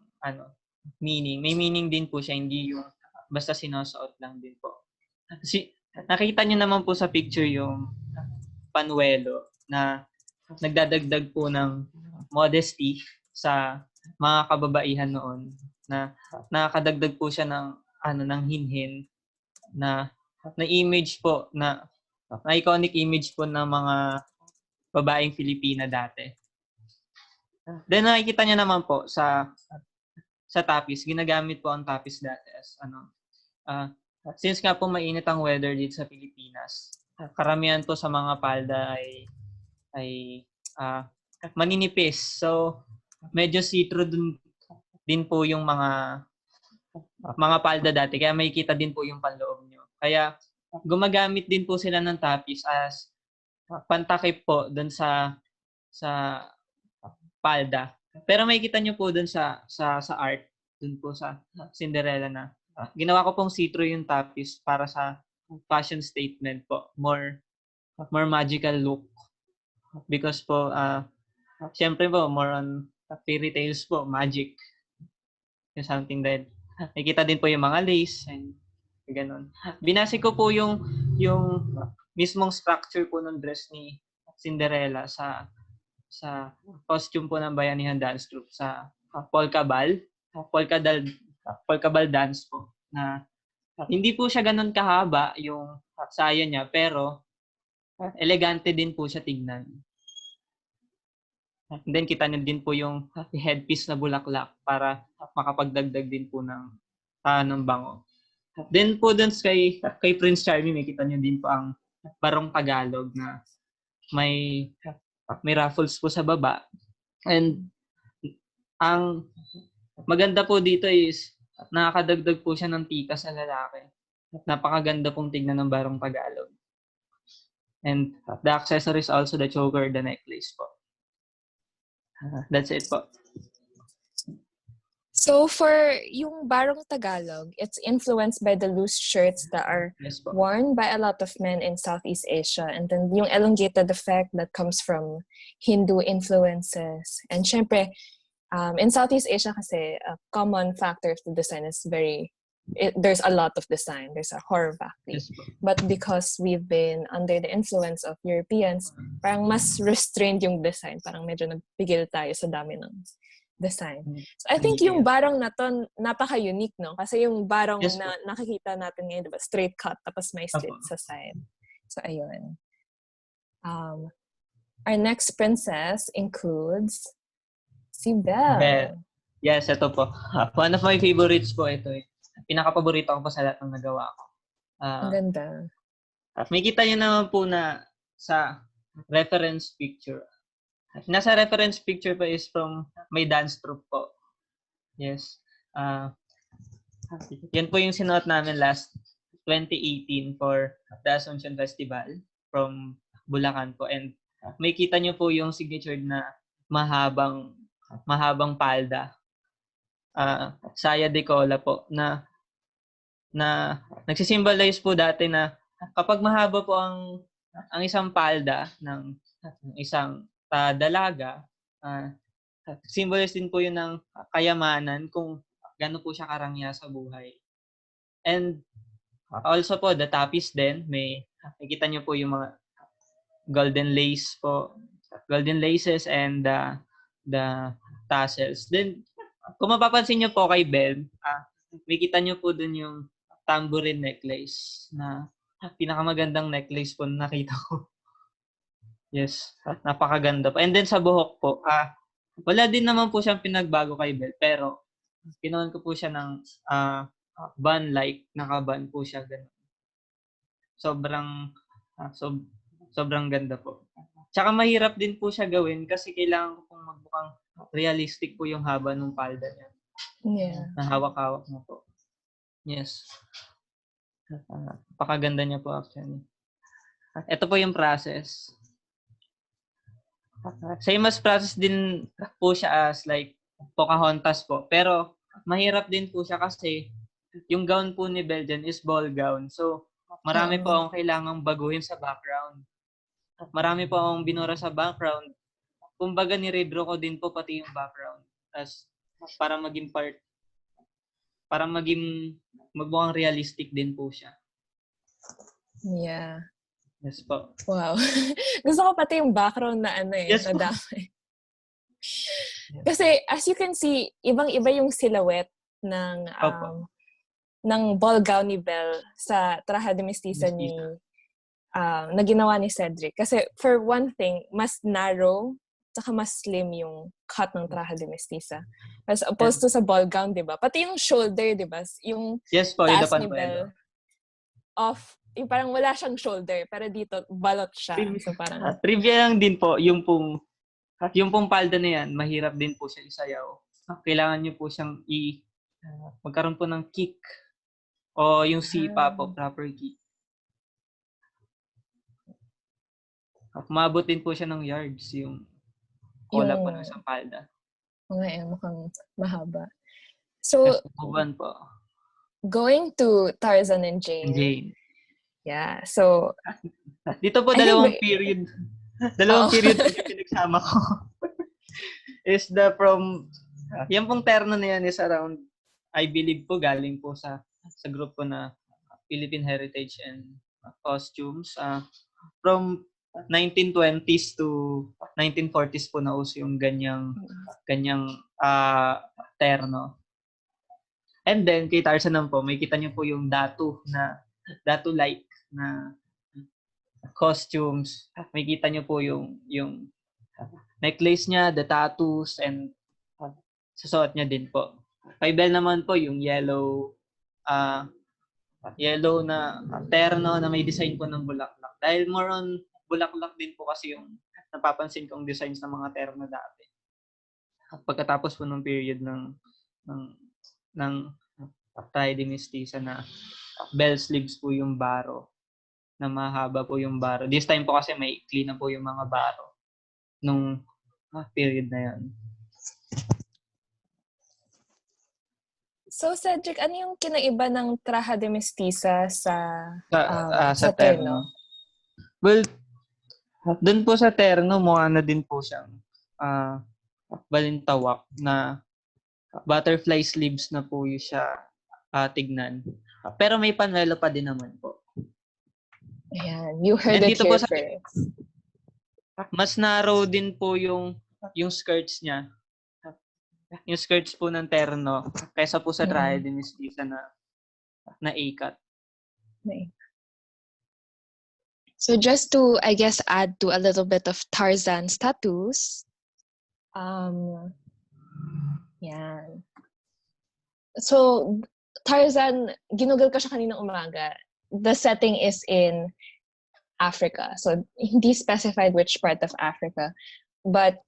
S3: meaning. May meaning din po siya, hindi yung basta sinusuot lang din po. Nakita niyo naman po sa picture yung panuelo na nagdadagdag po ng modesty sa mga kababaihan noon, na nakakadagdag po siya ng hinhin na na image po na iconic image po ng mga babaeng Filipina dati. Then nakikita niyo naman po sa tapis, ginagamit po ang tapis dati as since nga po mainit ang weather dito sa Pilipinas, karamihan po sa mga palda ay maninipis. So medyo see-through din po yung mga palda dati, kaya makikita din po yung panloob nyo. Kaya gumagamit din po sila ng tapis as pantakip po dun sa palda. Pero makikita nyo po dun sa art, dun po sa Cinderella na ginawa ko pong see-through yung tapis para sa fashion statement po. More magical look. Because po, syempre po, more on fairy tales po, magic. Yung something that nakikita din po yung mga lace and ganun. Binase ko po yung mismong structure po ng dress ni Cinderella sa costume po ng Bayanihan Dance Troupe sa polka ball dance po, na hindi po siya ganun kahaba yung saya niya, pero elegante din po siya tignan. And then kita niyo din po yung headpiece na bulaklak para makapagdagdag din po ng bango. Then po dun kay Prince Charming, may kita niyo din po ang barong Tagalog na may raffles po sa baba. And ang maganda po dito is nakakadagdag po siya ng tika sa lalaki. Napakaganda pong tignan ng barong Tagalog. And the accessories also, the choker, the necklace po. That's it po.
S1: So for yung barong Tagalog, it's influenced by the loose shirts that are worn by a lot of men in Southeast Asia, and then yung elongated effect that comes from Hindu influences. And syempre, in Southeast Asia kasi, a common factor of the design is there's a lot of design. There's a horror factory. But because we've been under the influence of Europeans, parang mas restrained yung design. Parang medyo nagpigil tayo sa dami ng design. So I think yung barong na to, napaka-unique, no? Kasi yung barong na nakikita natin ngayon, diba? Straight cut, tapos may slit sa side. So ayun. Our next princess includes si Belle.
S3: Yes, ito po. One of my favorites po ito. Pinaka-paborito ko po sa lahat ng nagawa ko.
S1: Ang ganda.
S3: May kita nyo naman po na sa reference picture. Nasa reference picture pa is from my dance troupe po. Yes. Yan po yung sinuot namin last 2018 for the Asuncion Festival from Bulacan po. And may kita nyo po yung signature na mahabang palda. Saya de cola po na nagsisimbolize po dati na kapag mahaba po ang isang palda ng isang dalaga, symbolize din po yun ng kayamanan kung gaano po siya karangya sa buhay. And also po, the tapis din, nakikita nyo po yung mga golden laces and the tassels. Then, kung mapapansin nyo po kay Belle, may kita nyo po dun yung tambourine necklace na pinakamagandang necklace po na nakita ko. Yes, napakaganda po. And then sa buhok po, wala din naman po siyang pinagbago kay Belle, pero kinuhan ko po siya ng bun-like, naka-bun po siya. Ganun. Sobrang ganda po. Tsaka mahirap din po siya gawin kasi kailangan ko pong magbukang realistic po yung haba ng palda niya.
S1: Yeah.
S3: Na hawak-hawak mo po. Yes. Napakaganda niya po actually. Ito po yung process. Same as process din po siya as like Pocahontas po. Pero mahirap din po siya kasi yung gown po ni Belle is ball gown. So marami po akong kailangang baguhin sa background. Marami po akong binura sa background. Kumbaga ni-redraw ko din po pati yung background as para maging magmukhang realistic din po siya.
S1: Yeah.
S3: Yes po.
S1: Wow. Gusto ko pati yung background na
S3: Yes,
S1: na dami. Kasi as you can see, ibang-iba yung silhouette ng ng ball gown ni Belle sa Traje de Mestiza na ginawa ni Cedric. Kasi for one thing, mas narrow tsaka mas slim yung cut ng Traje de Mestiza. As opposed to sa ball gown, di ba? Pati yung shoulder, di ba? Yung
S3: Yes po,
S1: taas ni
S3: yung
S1: Belle off, yung parang wala siyang shoulder, pero dito balot siya. So parang
S3: trivia lang din po, yung pong palda na yan, mahirap din po siya isayaw. Kailangan niyo po siyang magkaroon po ng kick o yung sipa po, proper kick. Umabot din po siya ng yards yung kola po ng sa palda.
S1: Mukhang mahaba. So,
S3: po.
S1: Going to Tarzan and Jane. Yeah, so
S3: dito po dalawang period yung pinagsama ko. Is yan pong terno na yan is around, I believe po, galing po sa group ko na Philippine Heritage and Costumes. From 1920s to 1940s po nauso yung ganyang terno. And then, kay Tarzan naman po, may kita niyo po yung datu-like na costumes. May kita niyo po yung necklace niya, the tattoos, and susuot niya din po. Kay Belle naman po, yung yellow na terno na may design po ng bulaklak. Dahil more on bulaklak din po kasi yung napapansin kong designs ng mga terno dati. Pagkatapos po ng period ng Traje de Mestiza na bell sleeves po yung baro, na mahaba po yung baro. This time po kasi may ikli na po yung mga baro nung period na yan.
S1: So, Cedric, ano yung kinaiba ng Traje de Mestiza
S3: sa terno? Well, dun po sa terno, mukha na din po siyang balintawak na butterfly sleeves na po yung siya tignan. Pero may panuelo pa din naman po.
S1: Ayan, you heard it here first.
S3: Mas narrow din po yung skirts niya. Yung skirts po ng terno kaysa po sa Traje de Mestiza na A-cut.
S1: So just to, I guess, add to a little bit of Tarzan's tattoos. Yan. So, Tarzan, ginugol ko siya kaninang umaga. The setting is in Africa. So, hindi specified which part of Africa. But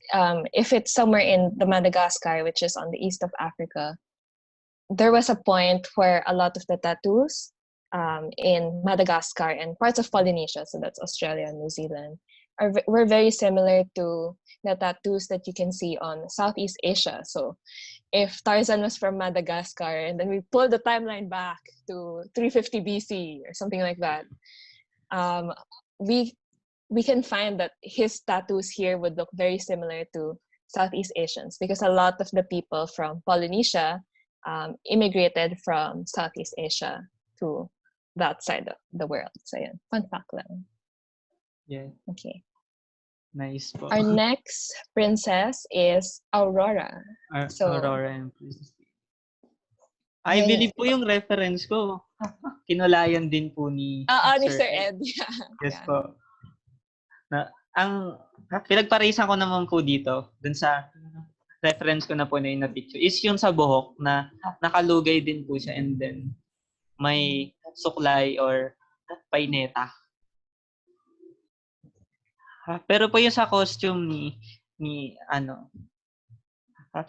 S1: if it's somewhere in the Madagascar, which is on the east of Africa, there was a point where a lot of the tattoos in Madagascar and parts of Polynesia, so that's Australia and New Zealand, were very similar to the tattoos that you can see on Southeast Asia. So if Tarzan was from Madagascar and then we pull the timeline back to 350 BC or something like that, we can find that his tattoos here would look very similar to Southeast Asians because a lot of the people from Polynesia immigrated from Southeast Asia to that side of the world. So yeah, fun fact lang.
S3: Yeah.
S1: Okay.
S3: Nice po.
S1: Our next princess is Aurora.
S3: Aurora and Princess. I believe po yung reference ko. Kinulayan din po ni
S1: Sir Ed. Yeah.
S3: Yes po. Ang pinagparisan ko naman po dito, dun sa reference ko na po na picture, is yung sa buhok na nakalugay din po siya and then may suklay or paineta. Pero po yung sa costume ni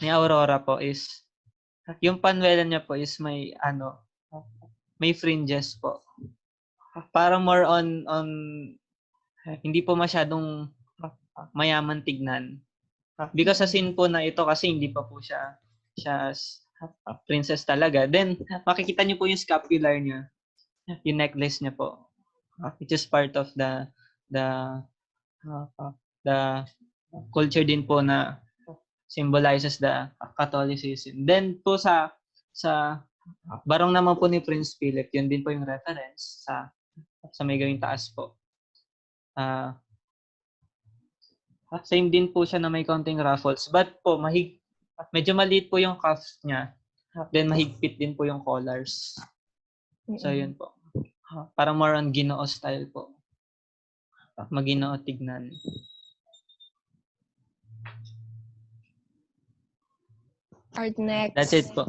S3: Aurora po is yung panuelan niya po is may fringes po. Parang more on hindi po masyadong mayaman tignan. Because sa scene po na ito kasi hindi pa po siya princess talaga. Then makikita niyo po yung scapular niya, yung necklace niya po. Which is part of the culture din po na symbolizes the Catholicism. Then po sa barong naman po ni Prince Philip, yun din po yung reference sa may gawing taas po. Same din po siya na may counting ruffles. But po, medyo maliit po yung cuffs niya. Then mahigpit din po yung collars. So, yun po. Para more on Ginoo style po. Maginoo tignan.
S1: Our next,
S3: That's it po.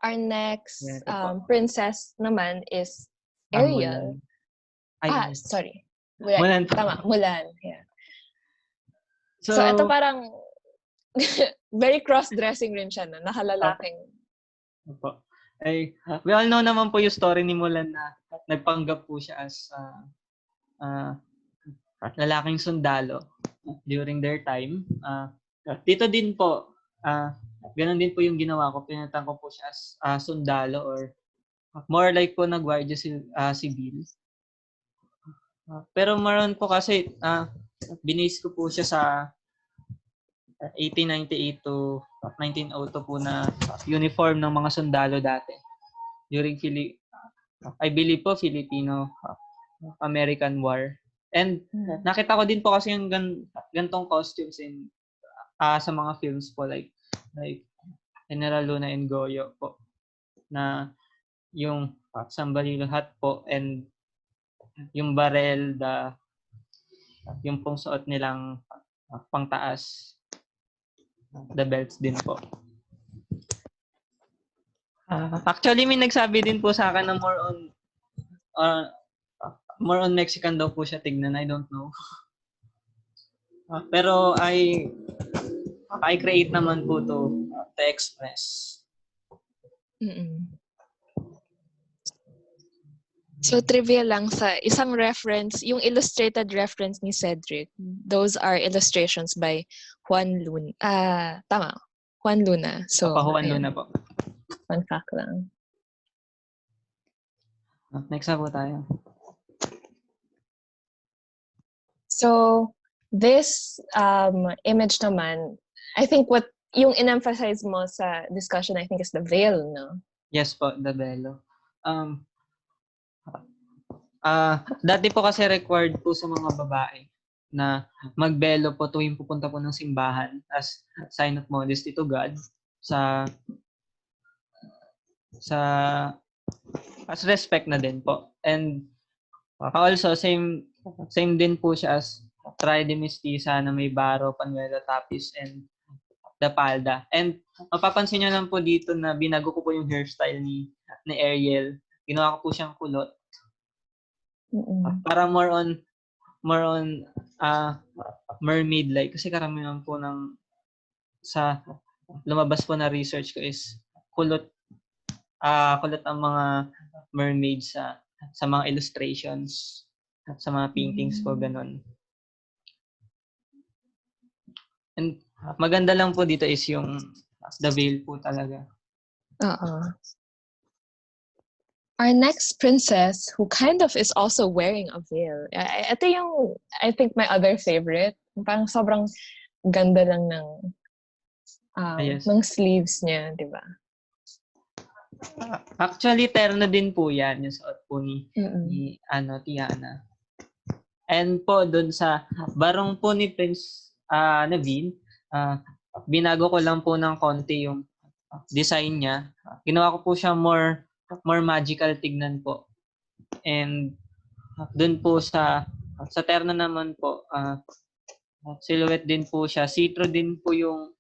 S1: Our next
S3: Ito po.
S1: princess naman is Ariel.
S3: Mulan.
S1: Sorry.
S3: Mulan po.
S1: Tama, Mulan. Yeah.
S3: So,
S1: ito parang very cross-dressing rin siya, no? Nakalalaking.
S3: Opo. We all know naman po yung story ni Mulan na nagpanggap po siya as lalaking sundalo during their time. Dito din po, ganun din po yung ginawa ko. Pinatang ko po siya as sundalo or more like po nagwardya civil. Pero maroon po kasi, binase ko po siya sa 1898 to 1902 po na uniform ng mga sundalo dati. During I believe po, Filipino-American War. And nakita ko din po kasi yung gantong costumes sa mga films po like General Luna and Goyo po na yung sambalilo hat po and yung barel, yung pong suot nilang pangtaas, the belts din po. Actually, may nagsabi din po sa akin na more on Mexican daw po siya tignan. I don't know. Pero I create naman po to express.
S1: So, trivia lang sa isang reference, yung illustrated reference ni Cedric, those are illustrations by Juan Luna. Tama. Juan Luna. So,
S3: Juan Luna po.
S1: Fun fact lang.
S3: Next na po tayo.
S1: So, this image naman, I think what yung in-emphasize mo sa discussion, I think, is the veil, no?
S3: Yes po, the velo. Dati po kasi required po sa mga babae na magbelo po tuwing pupunta po ng simbahan as sign of modesty to God as respect na din po. And also same din po siya as traje de mestiza na may baro, panuelo, tapis and the palda. And mapapansin niyo lang po dito na binago ko po yung hairstyle ni Ariel. Ginawa ko po siyang kulot. Para more on mermaid like kasi karamihan po sa lumabas po na research ko is kulot ang mga mermaids sa mga illustrations at sa mga paintings po ganun. And maganda lang po dito is yung the veil po talaga.
S1: Our next princess, who kind of is also wearing a veil. Ito yung, I think, my other favorite. Parang sobrang ganda lang ng sleeves niya, di ba?
S3: Actually, terno din po yan, yung suot po ni Tiana. And po, dun sa barong po ni Prince Naveen, binago ko lang po ng konti yung design niya. Ginawa ko po siya more magical tignan po. And dun po sa terno naman po, silhouette din po siya. See-through din po yung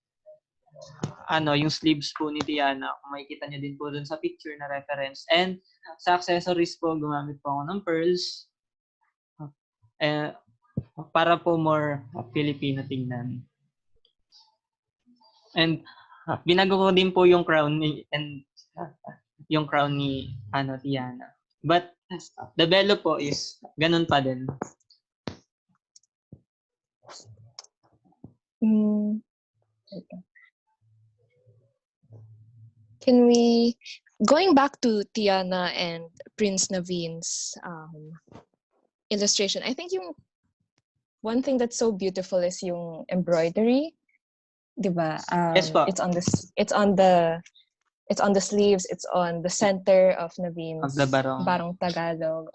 S3: sleeves po ni Diana. Kung makikita niyo din po dun sa picture na reference. And sa accessories po, gumamit po ako ng pearls. Para po more Filipino tignan. And binago ko din po yung crown ni Tiana. But the velo po is ganun pa din.
S1: Can we, going back to Tiana and Prince Naveen's illustration, I think yung one thing that's so beautiful is yung embroidery, diba?
S3: Yes po.
S1: It's on the sleeves, it's on the center of Naveen's barong Tagalog.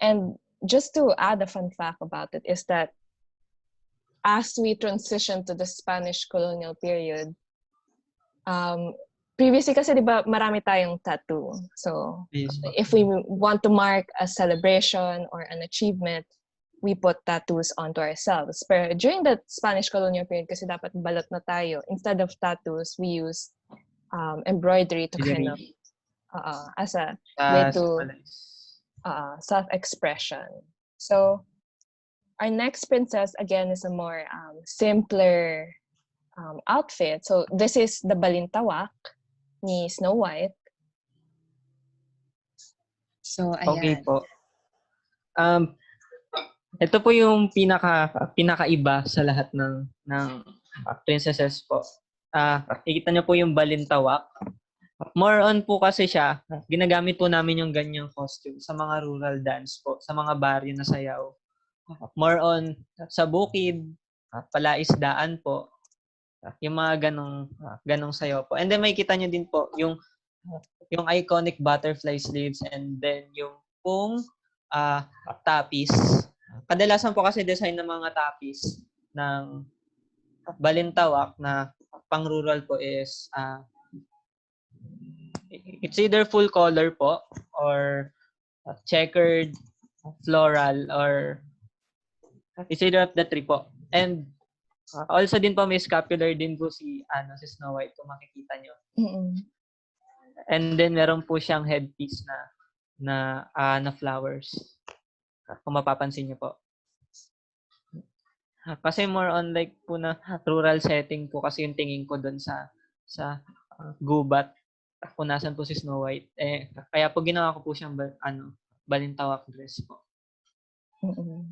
S1: And just to add a fun fact about it is that as we transition to the Spanish colonial period, previously kasi, di ba, marami tayong tattoo. So,
S3: Yes po.
S1: if we want to mark a celebration or an achievement, we put tattoos onto ourselves. Pero during the Spanish colonial period, kasi dapat balot na tayo, instead of tattoos, we use embroidery to kind of, as a way to self-expression. So, our next princess, again, is a more simpler outfit. So, this is the balintawak ni Snow White. So, ayan.
S3: Okay po. Ito po yung pinakaiba sa lahat ng princesses po. Nakikita niyo po yung balintawak. More on po kasi siya, ginagamit po namin yung ganyang costume sa mga rural dance po, sa mga baryo na sayaw. More on sa bukid, palaisdaan po, yung mga ganong sayaw po. And then makikita niyo din po yung iconic butterfly sleeves and then yung pong tapis. Kadalasan po kasi design ng mga tapis ng balintawak na pang-rural po is it's either full color po or checkered, floral, or it's either of the three po. And also din po may scapular din po si Snow White kung makikita nyo.
S1: Mm-mm.
S3: And then meron po siyang headpiece na flowers. Kung mapapansin niyo po. Kasi more on like po na rural setting po kasi yung tingin ko doon sa gubat kung nasan po si Snow White. Kaya po ginawa ko po siyang balintawak dress po.
S1: Mm-mm.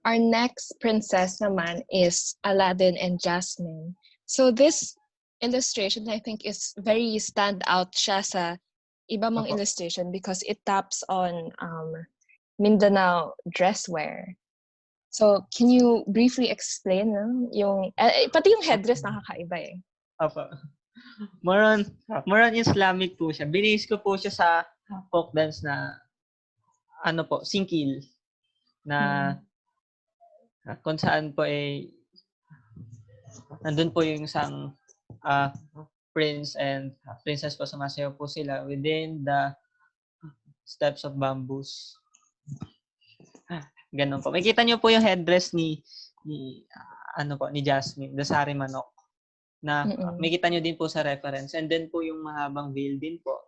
S1: Our next princess naman is Aladdin and Jasmine. So this illustration, I think, is very standout siya sa iba mong illustration because it taps on Mindanao dresswear. So, can you briefly explain yung pati yung headdress nakakaiba eh.
S3: Opo. More on Islamic po siya. Binase ko po siya sa folk dance na singkil na kung saan po nandun po yung isang prince and princess po, sumasayaw po sila within the steps of bamboos. Ganun po. Makikita niyo po yung headdress ni Jasmine, the sari manok. Na makikita niyo din po sa reference. And then po yung mahabang veil din po.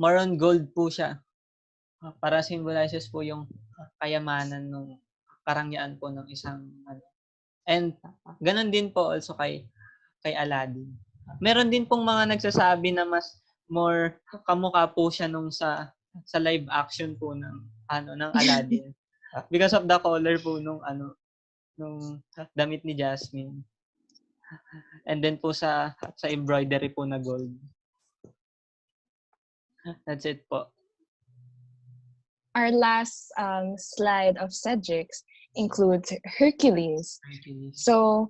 S3: More on gold po siya. Para symbolizes po yung kayamanan ng karangyaan po ng isang And ganun din po also kay Aladdin. Meron din pong mga nagsasabi na mas more kamukha po siya nung sa live action po ng Aladdin. Because of the color po nung damit ni Jasmine. And then po sa embroidery po na gold. That's it po.
S1: Our last slide of Cedric's includes Hercules. So,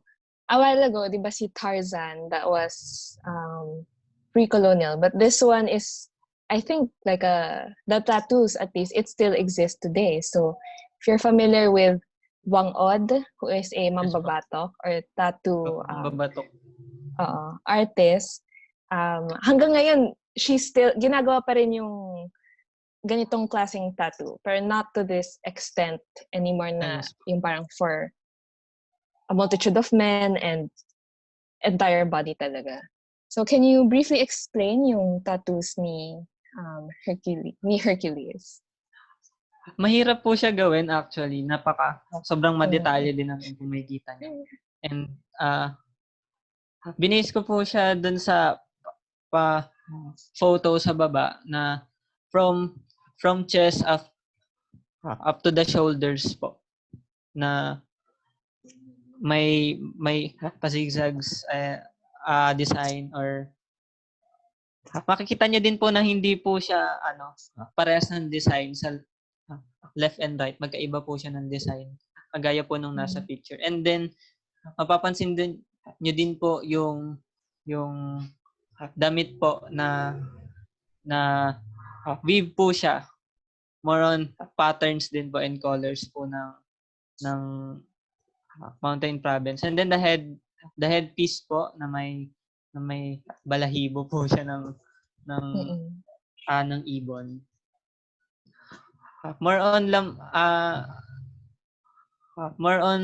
S1: a while ago, di ba si Tarzan, that was pre-colonial. But this one is, I think, like the tattoos, at least, it still exists today. So, if you're familiar with Wangod, who is a mambabatok or tattoo artist, hanggang ngayon, she's still, ginagawa pa rin yung ganitong klaseng tattoo, pero not to this extent anymore na yung parang for a multitude of men and entire body talaga. So can you briefly explain yung tattoos ni Hercules?
S3: Mahirap po siya gawin actually. Sobrang madetalye din ang makikita niya. And binase ko po siya dun sa photo sa baba na from chest up to the shoulders po na may pa-zigzags design or makikita niyo din po na hindi po siya parehas ng design sa left and right, magkaiba po siya ng design kagaya po nung nasa picture. And then mapapansin din niyo din po yung damit po na weave po siya. More on patterns din po and colors po ng Mountain Province. And then the headpiece po na may balahibo po siya ng ibon. More on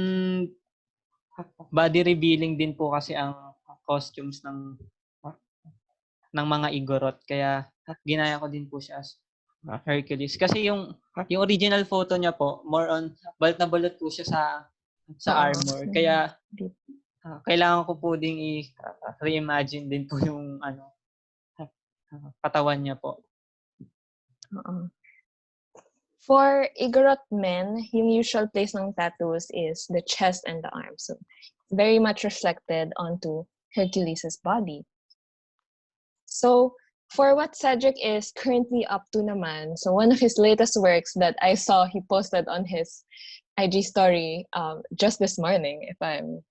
S3: body revealing din po kasi ang costumes ng mga Igorot, kaya ginaya ko din po siya as Hercules kasi yung original photo niya po more on balot na balot po siya sa armor, kaya kailangan ko po ding i-reimagine din po yung katawan niya po.
S1: For Igorot men, yung usual place ng tattoos is the chest and the arms. So, very much reflected onto Hercules' body. So, for what Cedric is currently up to naman, so one of his latest works that I saw he posted on his IG story just this morning, if I'm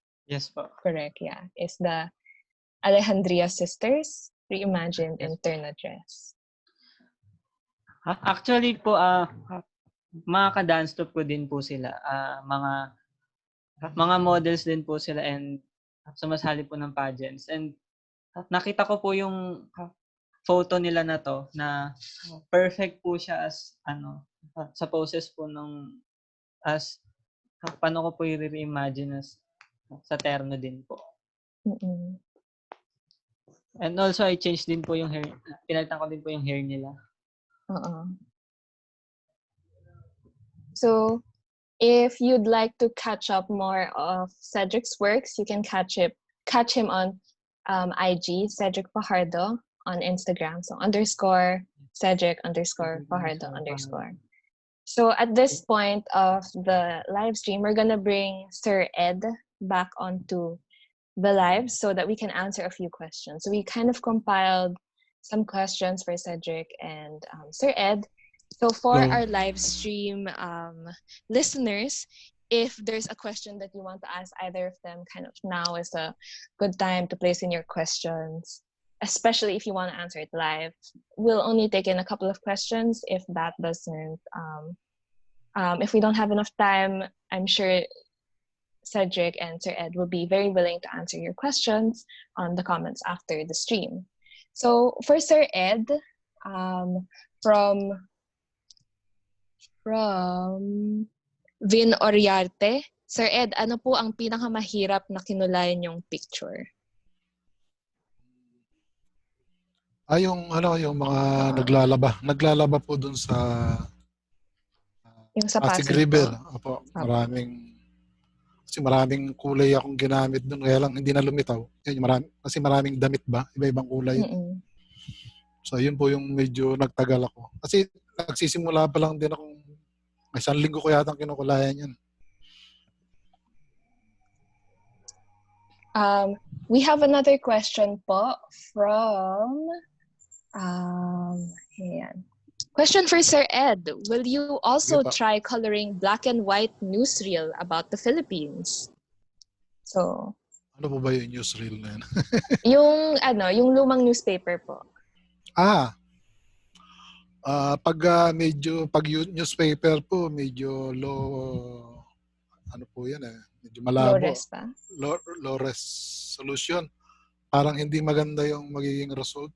S1: correct, is the Alejandria Sisters reimagined in Terna dress.
S3: Actually po, mga ka-dance troupe ko din po sila. Mga models din po sila and sumasali po ng pageants. And nakita ko po yung photo nila na to na perfect po siya as sa poses po as paano ko po i-reimagine as sa terno din po. And also I changed din po yung hair. Pinalitan ko din po yung hair nila.
S1: So, if you'd like to catch up more of Cedric's works, you can catch him on IG, Cedric Fajardo, on Instagram. So _Cedric_Fajardo_. So at this point of the live stream, we're gonna bring Sir Ed back onto the live so that we can answer a few questions. So we kind of compiled some questions for Cedric and Sir Ed. So for our live stream listeners, if there's a question that you want to ask either of them, kind of now is a good time to place in your questions, especially if you want to answer it live. We'll only take in a couple of questions. If that doesn't, if we don't have enough time, I'm sure Cedric and Sir Ed will be very willing to answer your questions on the comments after the stream. So for Sir Ed, from Vin Oriarte, Sir Ed, ano po ang pinakamahirap na kinulayan yung picture?
S2: Yung mga naglalaba po dun sa
S1: yung sa
S2: Pasig
S1: Pasig
S2: River. Opo, maraming kulay akong ginamit dun, kaya lang hindi na lumitaw. Kasi maraming damit ba, iba-ibang kulay. So yun po yung medyo nagtagal ako. Kasi nagsisimula pa lang din akong isang linggo ko yata kinukulayan yan.
S1: We have another question po from question for Sir Ed. Will you also try coloring black and white newsreel about the Philippines? So,
S2: ano po ba yung newsreel na yan?
S1: yung lumang newspaper po.
S2: Pag newspaper po, medyo low, po yan medyo malabo.
S1: Low res pa?
S2: Low resolution. Parang hindi maganda yung magiging result.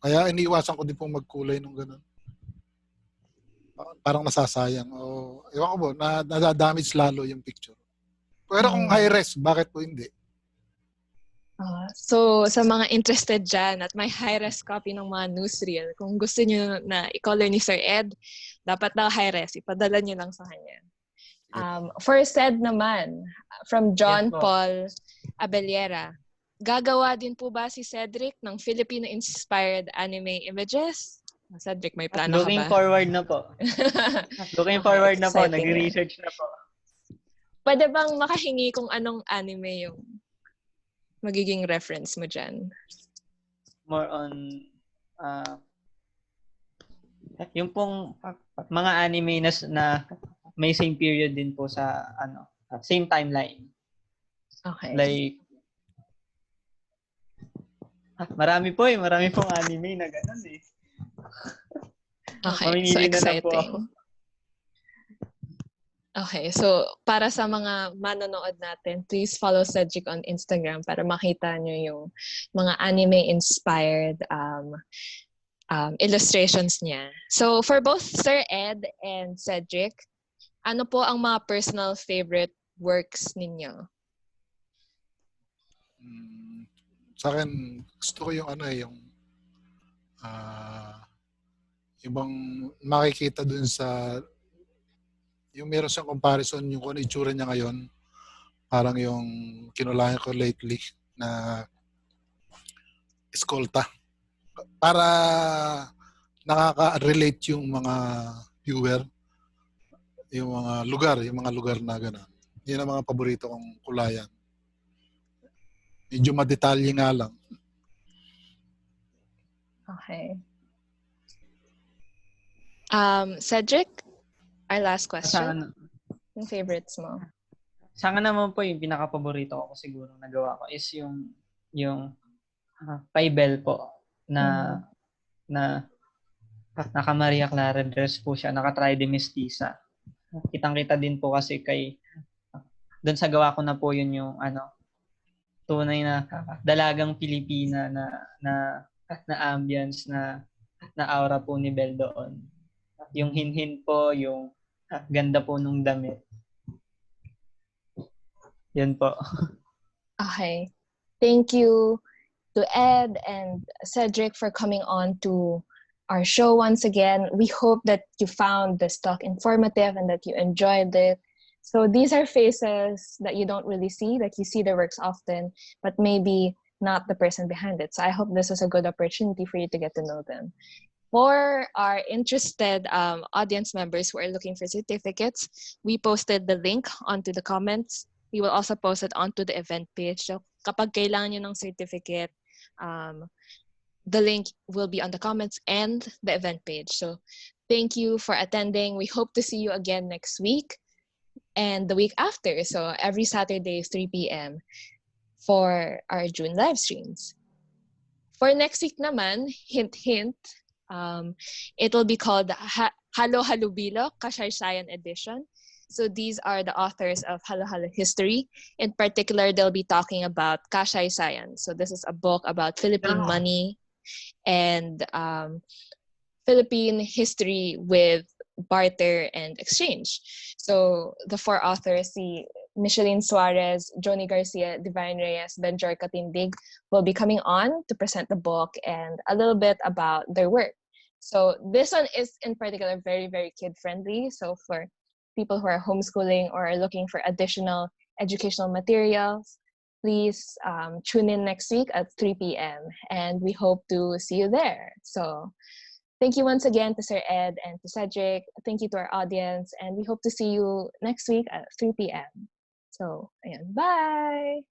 S2: Kaya iniiwasan ko din pong magkulay nung ganun. Parang nasasayang. Ewan ko po, nadadamage lalo yung picture. Pero kung high res, bakit po hindi?
S1: So, sa mga interested dyan at may high-res copy ng mga newsreel, kung gusto nyo na i-color ni Sir Ed, dapat daw high-res. Ipadala nyo lang sa kanya. For Ed naman, from John Paul Abellera, gagawa din po ba si Cedric ng Filipino-inspired anime images? Cedric, may plano ka ba?
S3: Looking forward na po. Nag-research na po.
S1: Pwede bang makahingi kung anong anime yung magiging reference mo dyan?
S3: More on yung pong mga anime na may same period din po sa same timeline.
S1: Okay.
S3: Like marami pong anime na gano'n eh.
S1: Okay, so exciting. Okay, so para sa mga manonood natin, please follow Cedric on Instagram para makita nyo yung mga anime-inspired illustrations niya. So for both Sir Ed and Cedric, ano po ang mga personal favorite works ninyo?
S2: Sa akin, gusto ko yung yung ibang makikita dun sa yung meron siyang comparison yung kung ano itsura niya ngayon, parang yung kinulayan ko lately na eskolta para nakaka-relate yung mga viewer, yung mga lugar na gano'n. Yun ang mga paborito kong kulayan. Medyo madetalye nga lang.
S1: Okay. Cedric, our last question. Yung favorites mo?
S3: Sa akin naman po yung pinaka-paborito ko siguro nagawa ko is yung paibel po na naka Maria Clara dress po siya, naka de mestiza. Kitang-kita din po kasi doon sa gawa ko na po yun yung tunay na dalagang Pilipina na ambience na aura po ni Belle doon. Yung hinhin po, yung ganda po nung damit. Yan po.
S1: Okay. Thank you to Ed and Cedric for coming on to our show once again. We hope that you found this talk informative and that you enjoyed it. So these are faces that you don't really see, like you see their works often, but maybe not the person behind it. So I hope this was a good opportunity for you to get to know them. For our interested audience members who are looking for certificates, we posted the link onto the comments. We will also post it onto the event page. So kapag kailangan nyo ng certificate, the link will be on the comments and the event page. So thank you for attending. We hope to see you again next week and the week after. So every Saturday is 3 p.m. for our June live streams. For next week naman, hint, hint, it will be called Halo Halubilo Kasaysayan Edition. So these are the authors of Halo Halo History. In particular, they'll be talking about Kasaysayan. So this is a book about Philippine money and Philippine history with barter and exchange. So the four authors, si Micheline Suarez, Joni Garcia, Divine Reyes, Benjor Katindig, will be coming on to present the book and a little bit about their work. So this one is in particular very, very kid-friendly. So for people who are homeschooling or are looking for additional educational materials, please tune in next week at 3 p.m. and we hope to see you there. So thank you once again to Sir Ed and to Cedric. Thank you to our audience and we hope to see you next week at 3 p.m. So, ayan, bye!